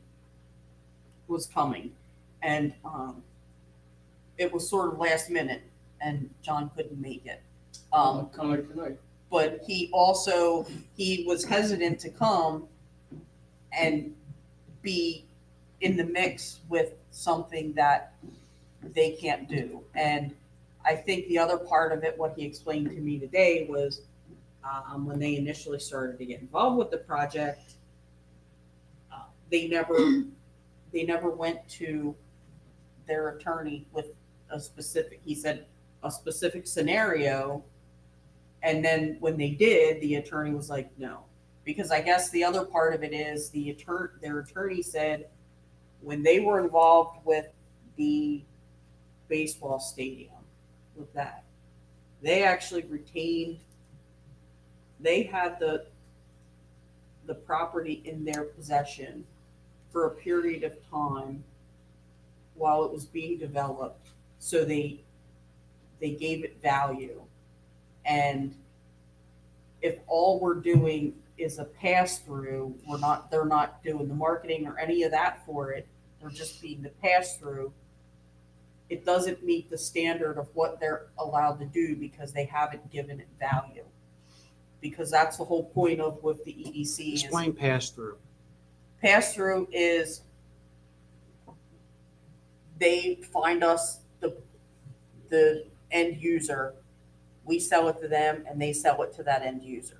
Speaker 1: was coming, and it was sort of last minute, and John couldn't make it.
Speaker 8: Kind of like tonight.
Speaker 1: But he was hesitant to come and be in the mix with something that they can't do. And I think the other part of it, what he explained to me today, was when they initially started to get involved with the project, they never went to their attorney with a specific scenario. And then when they did, the attorney was like, no. Because I guess the other part of it is their attorney said when they were involved with the baseball stadium, with that, they actually they had the property in their possession for a period of time while it was being developed. So they gave it value. And if all we're doing is a pass-through. They're not doing the marketing or any of that for it. They're just being the pass-through. It doesn't meet the standard of what they're allowed to do because they haven't given it value. Because that's the whole point of with the EDC is
Speaker 11: Explain pass-through.
Speaker 1: pass-through is they find us the end user, we sell it to them, and they sell it to that end user.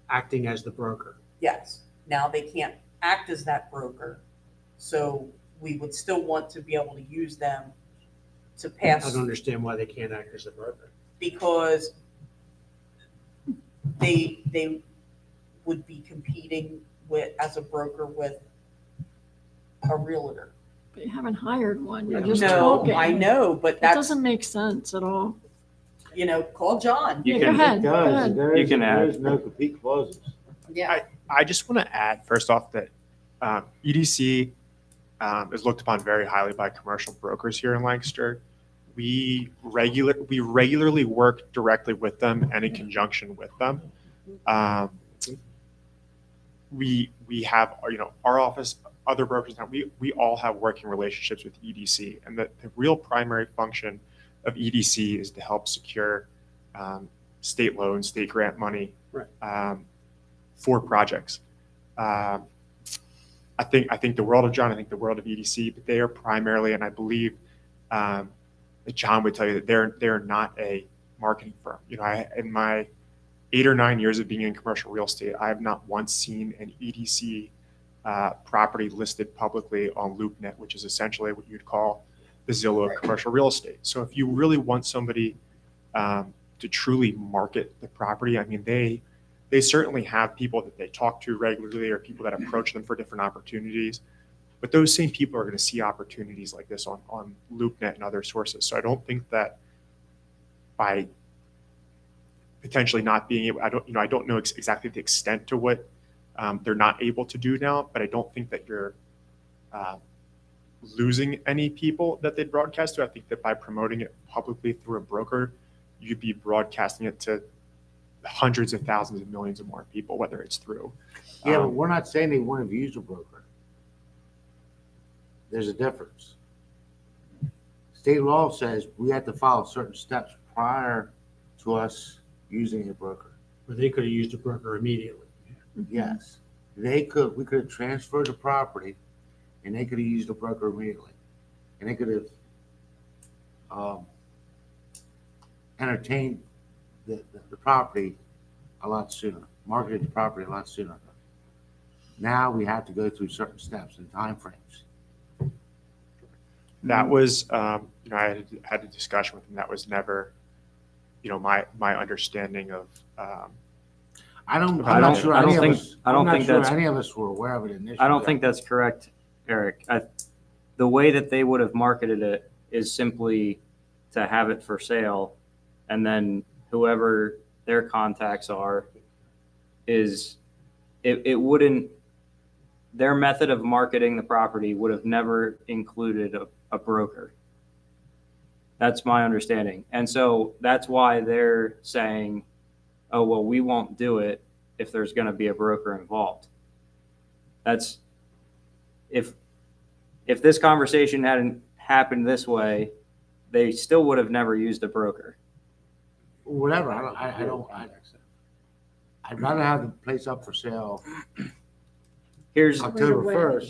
Speaker 11: Acting as the broker.
Speaker 1: Yes. Now they can't act as that broker, so we would still want to be able to use them to
Speaker 11: I
Speaker 1: pass
Speaker 11: don't understand why they can't act as a broker.
Speaker 1: because they would be competing with as a broker with a realtor.
Speaker 4: But you haven't hired one. You're
Speaker 11: Yeah.
Speaker 4: just
Speaker 1: No,
Speaker 4: talking.
Speaker 1: I know, but
Speaker 4: It
Speaker 1: that's,
Speaker 4: doesn't make sense at all.
Speaker 1: call John.
Speaker 9: You
Speaker 4: Yeah, go
Speaker 9: can,
Speaker 4: ahead.
Speaker 3: It
Speaker 4: Go
Speaker 3: does.
Speaker 4: ahead.
Speaker 3: There
Speaker 9: You
Speaker 3: is-
Speaker 9: can
Speaker 3: there
Speaker 9: add.
Speaker 3: is no compete clauses.
Speaker 1: Yeah.
Speaker 10: I just want to add, first off, that EDC is looked upon very highly by commercial brokers here in Lancaster. We regularly work directly with them and in conjunction with them. We have, our office, other brokers now, we all have working relationships with EDC, and the real primary function of EDC is to help secure state loans, state grant money,
Speaker 11: Right.
Speaker 10: for projects. I think the world of John, I think the world of EDC, but they are primarily, and I believe that John would tell you that they're not a marketing firm. In my 8 or 9 years of being in commercial real estate, I have not once seen an EDC property listed publicly on LoopNet, which is essentially what you'd call the Zillow of commercial real estate. So if you really want somebody to truly market the property, I mean, they certainly have people that they talk to regularly or people that approach them for different opportunities. But those same people are going to see opportunities like this on LoopNet and other sources. So I don't think that by potentially not being able, I don't know exactly the extent to what they're not able to do now, but I don't think that you're losing any people that they broadcast to. I think that by promoting it publicly through a broker, you'd be broadcasting it to hundreds of thousands of millions of more people, whether it's through.
Speaker 3: Yeah, but we're not saying they wouldn't have used a broker. There's a difference. State law says we have to follow certain steps prior to us using a broker.
Speaker 11: But they could have used a broker immediately.
Speaker 3: Yes, we could have transferred the property and they could have used a broker immediately. And they could have entertained the property a lot sooner, marketed the property a lot sooner. Now we have to go through certain steps and timeframes.
Speaker 10: That was, I had a discussion with him. That was never, my understanding of.
Speaker 3: I'm
Speaker 9: I
Speaker 3: not
Speaker 9: don't-
Speaker 3: sure
Speaker 9: I don't
Speaker 3: any of
Speaker 9: think-
Speaker 3: us,
Speaker 9: I don't
Speaker 3: I'm not
Speaker 9: think
Speaker 3: sure
Speaker 9: that's-
Speaker 3: any of us were aware of it initially.
Speaker 9: I don't think that's correct, Eric. The way that they would have marketed it is simply to have it for sale, and then whoever their contacts are it wouldn't, their method of marketing the property would have never included a broker. That's my understanding. And so that's why they're saying, oh, well, we won't do it if there's going to be a broker involved. That's, if this conversation hadn't happened this way, they still would have never used a broker.
Speaker 3: Whatever, I'd rather have the place up for sale
Speaker 9: Here's
Speaker 3: October 1st,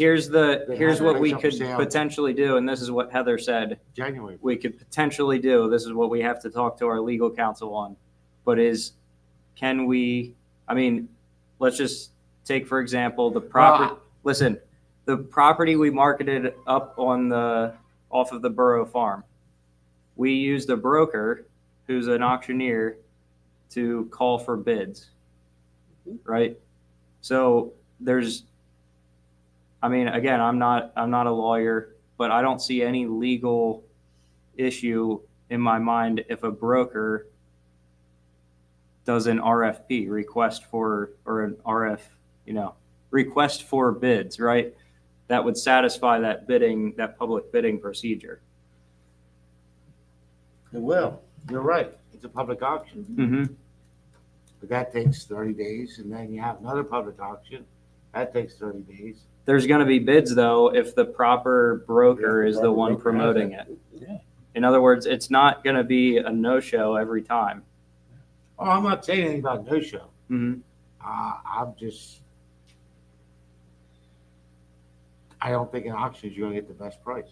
Speaker 9: here's what we
Speaker 3: Up for
Speaker 9: could
Speaker 3: sale.
Speaker 9: potentially do, and this is what Heather said
Speaker 3: January.
Speaker 9: we could potentially do. This is what we have to talk to our legal counsel on. But can we, let's just take, for example, the property. Listen, the property we marketed up off of the Borough farm. We used a broker who's an auctioneer to call for bids, right? So again, I'm not a lawyer, but I don't see any legal issue in my mind if a broker does an RFP request for bids, right? That would satisfy that public bidding procedure.
Speaker 3: It will, you're right, it's a public auction.
Speaker 9: Mm-hmm.
Speaker 3: But that takes 30 days, and then you have another public auction. That takes 30 days.
Speaker 9: There's going to be bids though if the proper broker
Speaker 5: Yeah,
Speaker 9: is the
Speaker 5: proper
Speaker 9: one
Speaker 5: broker has
Speaker 9: promoting
Speaker 5: that.
Speaker 9: it.
Speaker 5: Yeah.
Speaker 9: In other words, it's not going to be a no-show every time.
Speaker 3: Oh, I'm not saying anything about no show.
Speaker 9: Mhm.
Speaker 3: I'm just, I don't think in auctions you're gonna get the best price.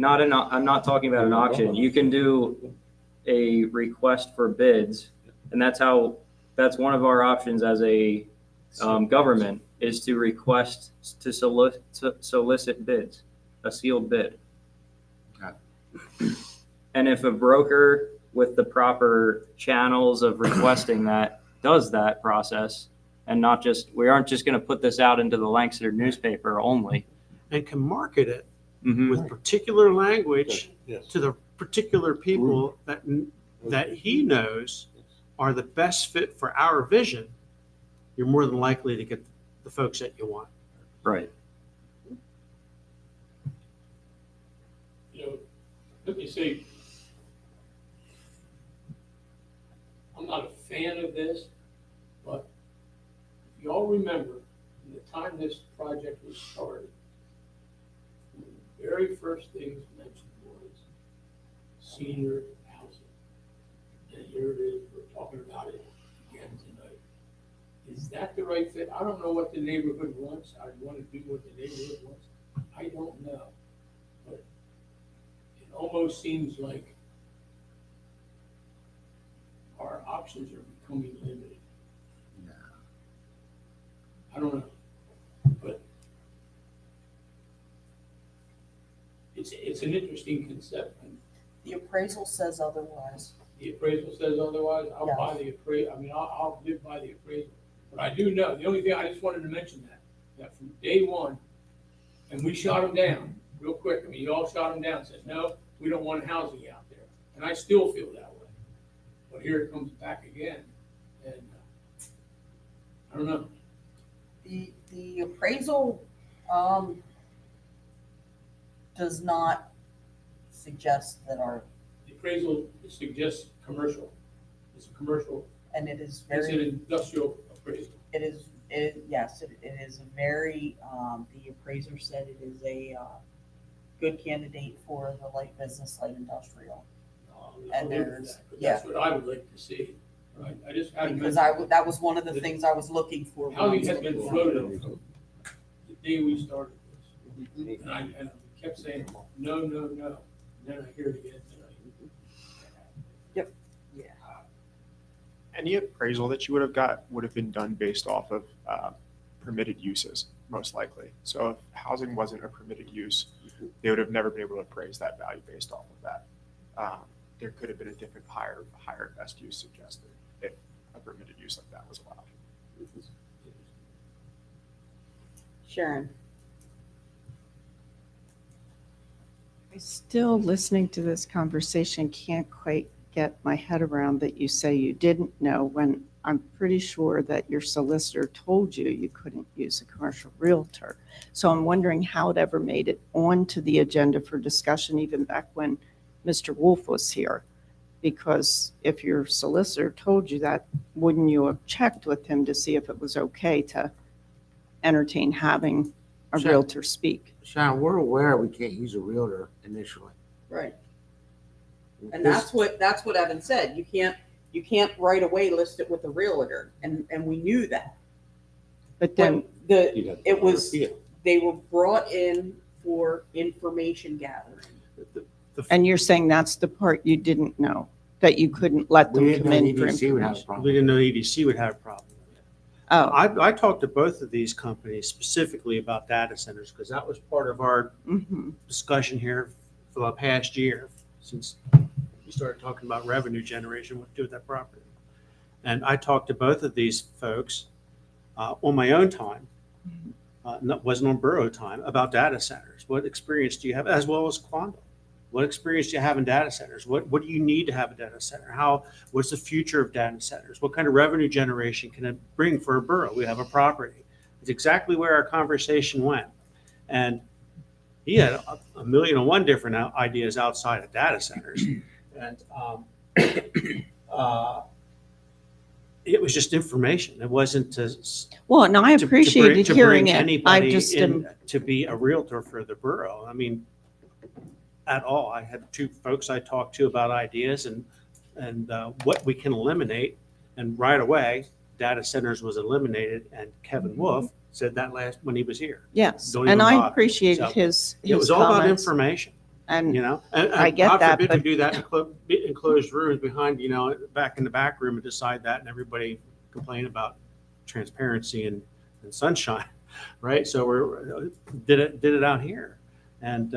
Speaker 9: I'm not talking about an auction. You can do a request for bids, and that's one of our options as a government is to request to solicit bids, a sealed bid.
Speaker 3: Okay.
Speaker 9: And if a broker with the proper channels of requesting that does that process, and we aren't just going to put this out into the Lancaster newspaper only.
Speaker 11: And can market it
Speaker 9: Mhm.
Speaker 11: with particular language
Speaker 5: Yes.
Speaker 11: to the particular people that he knows are the best fit for our vision, you're more than likely to get the folks that you want.
Speaker 9: Right.
Speaker 8: You know, let me say, I'm not a fan of this, but if you all remember, from the time this project was started, the very first things mentioned was senior housing. And here it is, we're talking about it again tonight. Is that the right fit? I don't know what the neighborhood wants. I want to do what the neighborhood wants. I don't know. But it almost seems like our options are becoming limited. I don't know, but it's an interesting concept. And
Speaker 1: The appraisal says otherwise.
Speaker 8: the appraisal says otherwise. I'll buy the appraisal. I mean, I'll live by the appraisal. But I do know, the only thing, I just wanted to mention that from day one, and we shot them down real quick. I mean, you all shot them down, said, no, we don't want housing out there. And I still feel that way. But here it comes back again. And I don't know.
Speaker 1: The appraisal, does not suggest that
Speaker 8: The appraisal suggests commercial. It's a commercial,
Speaker 1: and it is
Speaker 8: it's an
Speaker 1: very,
Speaker 8: industrial appraisal.
Speaker 1: yes, it is a very, the appraiser said it is a, good candidate for the light business, light industrial. And there's-
Speaker 8: That's what I would like to see. Right? I just had.
Speaker 1: Because that was one of the things I was looking for. when I
Speaker 8: Housing
Speaker 1: was
Speaker 8: has been
Speaker 1: looking
Speaker 8: floated from the day we started this. And I kept saying, no, no, no. And then I hear it again tonight.
Speaker 10: Any appraisal that you would have got would have been done based off of permitted uses, most likely. So if housing wasn't a permitted use, they would have never been able to appraise that value based off of that. There could have been a different higher best use suggested if a permitted use like that was allowed.
Speaker 1: Sharon.
Speaker 12: I still, listening to this conversation, can't quite get my head around that you say you didn't know when I'm pretty sure that your solicitor told you you couldn't use a commercial realtor. So I'm wondering how it ever made it onto the agenda for discussion even back when Mr. Wolf was here. Because if your solicitor told you that, wouldn't you have checked with him to see if it was okay to entertain having a
Speaker 3: Sure.
Speaker 12: realtor speak?
Speaker 3: Sharon, we're aware we can't use a realtor initially.
Speaker 1: Right. And that's what Evan said. You can't right away list it with a realtor, and we knew that.
Speaker 12: But then,
Speaker 1: But it was, they were brought in for information gathering.
Speaker 12: and you're saying that's the part you didn't know, that you couldn't let
Speaker 3: We
Speaker 12: them
Speaker 3: didn't
Speaker 12: come
Speaker 3: know
Speaker 12: in for
Speaker 3: EDC would have a
Speaker 12: information?
Speaker 3: problem.
Speaker 11: We didn't know EDC would have a problem.
Speaker 12: Oh,
Speaker 11: I talked to both of these companies specifically about data centers because that was part of our
Speaker 12: mhm.
Speaker 11: discussion here for the past year since we started talking about revenue generation, what to do with that property. And I talked to both of these folks on my own time, wasn't on Borough time, about data centers. What experience do you have, as well as Quandle? What experience do you have in data centers? What do you need to have a data center? What's the future of data centers? What kind of revenue generation can it bring for a borough? We have a property. It's exactly where our conversation went. And he had a million and one different ideas outside of data centers. And it was just information. It wasn't
Speaker 12: Well, and I
Speaker 11: to
Speaker 12: appreciated
Speaker 11: bring
Speaker 12: hearing it. I
Speaker 11: anybody
Speaker 12: just
Speaker 11: in
Speaker 12: am,
Speaker 11: to be a realtor for the borough. I mean, at all. I had two folks I talked to about ideas and what we can eliminate. And right away, data centers was eliminated, and Kevin Wolf said that last when he was here.
Speaker 12: yes,
Speaker 11: Don't
Speaker 12: and
Speaker 11: even
Speaker 12: I
Speaker 11: bother.
Speaker 12: appreciated
Speaker 11: So,
Speaker 12: his
Speaker 11: It was all about
Speaker 12: comments.
Speaker 11: information,
Speaker 12: And
Speaker 11: you know. And
Speaker 12: I get
Speaker 11: God
Speaker 12: that,
Speaker 11: forbid we
Speaker 12: but-
Speaker 11: do that in closed rooms behind, back in the back room and decide that, and everybody complain about transparency and sunshine, right? So we're did it out here, and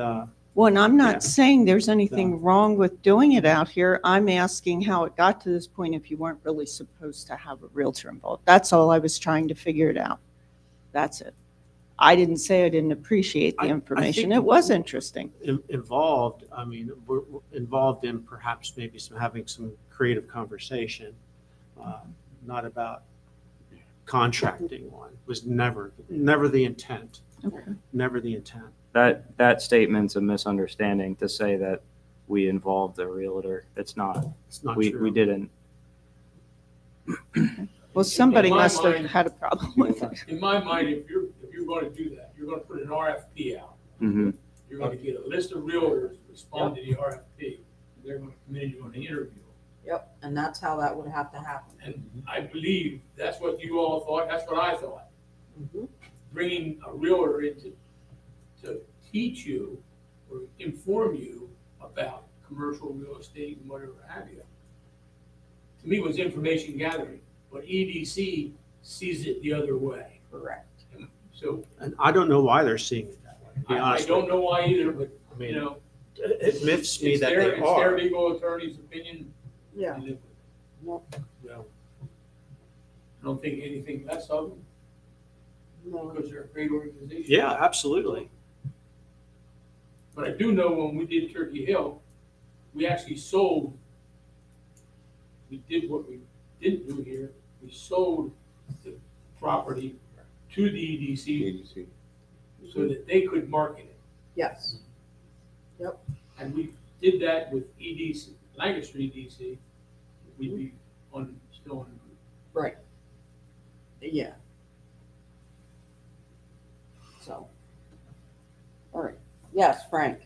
Speaker 12: well, and I'm
Speaker 11: Yeah.
Speaker 12: not saying there's anything wrong with doing it out here. I'm asking how it got to this point if you weren't really supposed to have a realtor involved. That's all I was trying to figure it out. That's it. I didn't say I didn't appreciate the
Speaker 11: I
Speaker 12: information.
Speaker 11: think-
Speaker 12: It was interesting.
Speaker 11: involved. I mean, we're involved in perhaps maybe having some creative conversation, not about contracting one. Was never the intent.
Speaker 12: Okay.
Speaker 11: Never the intent.
Speaker 9: That statement's a misunderstanding to say that we involved a realtor. It's not.
Speaker 11: It's not
Speaker 9: We
Speaker 11: true.
Speaker 9: didn't.
Speaker 12: Well, somebody
Speaker 8: In my
Speaker 12: must have
Speaker 8: mind-
Speaker 12: had a problem with it.
Speaker 8: In my mind, if you're gonna do that, you're gonna put an RFP out.
Speaker 9: Mhm.
Speaker 8: You're gonna get a list of realtors to respond to the RFP. They're gonna come in, you're gonna interview them.
Speaker 1: Yep, and that's how that would have to happen.
Speaker 8: And I believe that's what you all thought, that's what I thought.
Speaker 1: Mhm.
Speaker 8: Bringing a realtor in to teach you or inform you about commercial real estate and whatever have you. To me, was information gathering, but EDC sees it the other way.
Speaker 1: Correct.
Speaker 8: And so
Speaker 11: And I don't know why they're seeing it that way. To be
Speaker 8: I
Speaker 11: honest
Speaker 8: don't
Speaker 11: with
Speaker 8: know why either, but,
Speaker 11: I
Speaker 8: you
Speaker 11: mean,
Speaker 8: know,
Speaker 11: it miffs me
Speaker 8: it's
Speaker 11: that
Speaker 8: their,
Speaker 11: they
Speaker 8: it's their
Speaker 11: are.
Speaker 8: legal attorney's opinion.
Speaker 1: Yeah.
Speaker 8: I live with it.
Speaker 1: No,
Speaker 11: Well,
Speaker 8: I don't think anything less of them
Speaker 1: no.
Speaker 8: because they're a great organization.
Speaker 11: yeah, absolutely.
Speaker 8: But I do know when we did Turkey Hill, we actually sold, we did what we didn't do here. We sold the property to the EDC so that they could market it.
Speaker 1: Yes.
Speaker 8: And we did that with EDC, Lancaster EDC, we'd be still on the group.
Speaker 1: Right. Yeah. So, all right. Yes, Frank.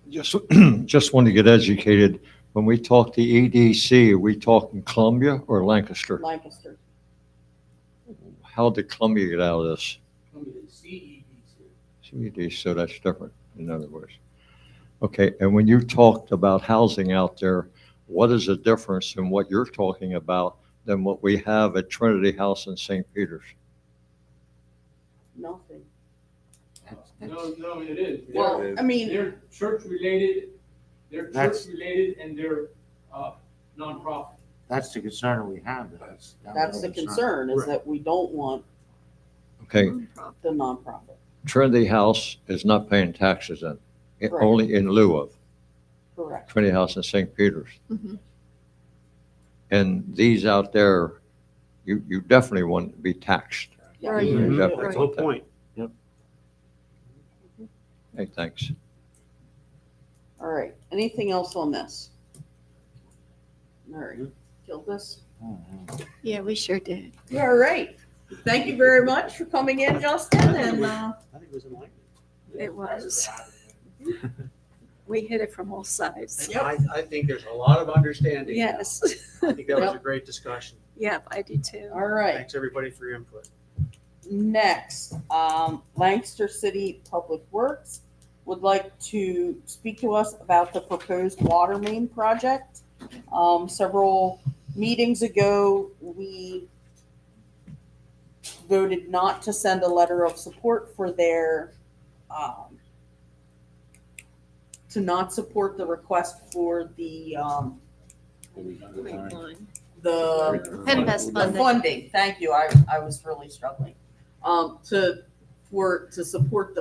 Speaker 6: Just want to get educated. When we talk to EDC, are we talking Columbia or Lancaster?
Speaker 1: Lancaster.
Speaker 6: How did Columbia get out of this?
Speaker 8: Come to the CEDC.
Speaker 6: CED, so that's different, in other words. Okay, and when you talked about housing out there, what is the difference in what you're talking about than what we have at Trinity House in St. Peter's?
Speaker 1: Nothing.
Speaker 8: No, it is.
Speaker 1: Well, I mean,
Speaker 8: They're church related,
Speaker 3: That's-
Speaker 8: and they're nonprofit.
Speaker 3: That's the concern we have.
Speaker 1: that's the concern, is that we don't want
Speaker 6: Okay,
Speaker 1: the nonprofit.
Speaker 6: Trinity House is not paying taxes in,
Speaker 1: Correct.
Speaker 6: only in lieu of
Speaker 1: Correct.
Speaker 6: Trinity House in St. Peter's.
Speaker 4: Mhm.
Speaker 6: And these out there, you definitely want to be taxed.
Speaker 1: Yeah,
Speaker 4: Right.
Speaker 1: you
Speaker 6: You
Speaker 1: do.
Speaker 6: definitely
Speaker 11: That's the
Speaker 6: want
Speaker 11: whole
Speaker 6: that.
Speaker 11: point.
Speaker 6: Hey, thanks.
Speaker 1: All right. Anything else on this? All right. Killed this?
Speaker 4: Yeah, we sure did.
Speaker 1: All right. Thank you very much for coming in, Justin, and,
Speaker 11: I think it was enlightening.
Speaker 4: It was. We hit it from all sides.
Speaker 1: Yep.
Speaker 11: I think there's a lot of understanding. now.
Speaker 4: Yes.
Speaker 11: I think that was a
Speaker 1: Yep.
Speaker 11: great discussion.
Speaker 4: Yep, I do too.
Speaker 1: all right.
Speaker 11: Thanks, everybody, for your input.
Speaker 1: Next, Lancaster City Public Works would like to speak to us about the proposed water main project. Several meetings ago, we voted not to send a letter of support for their, to not support the request for the, the
Speaker 4: Pinvest
Speaker 1: the
Speaker 4: funding.
Speaker 1: funding, thank you, I was really struggling. To support the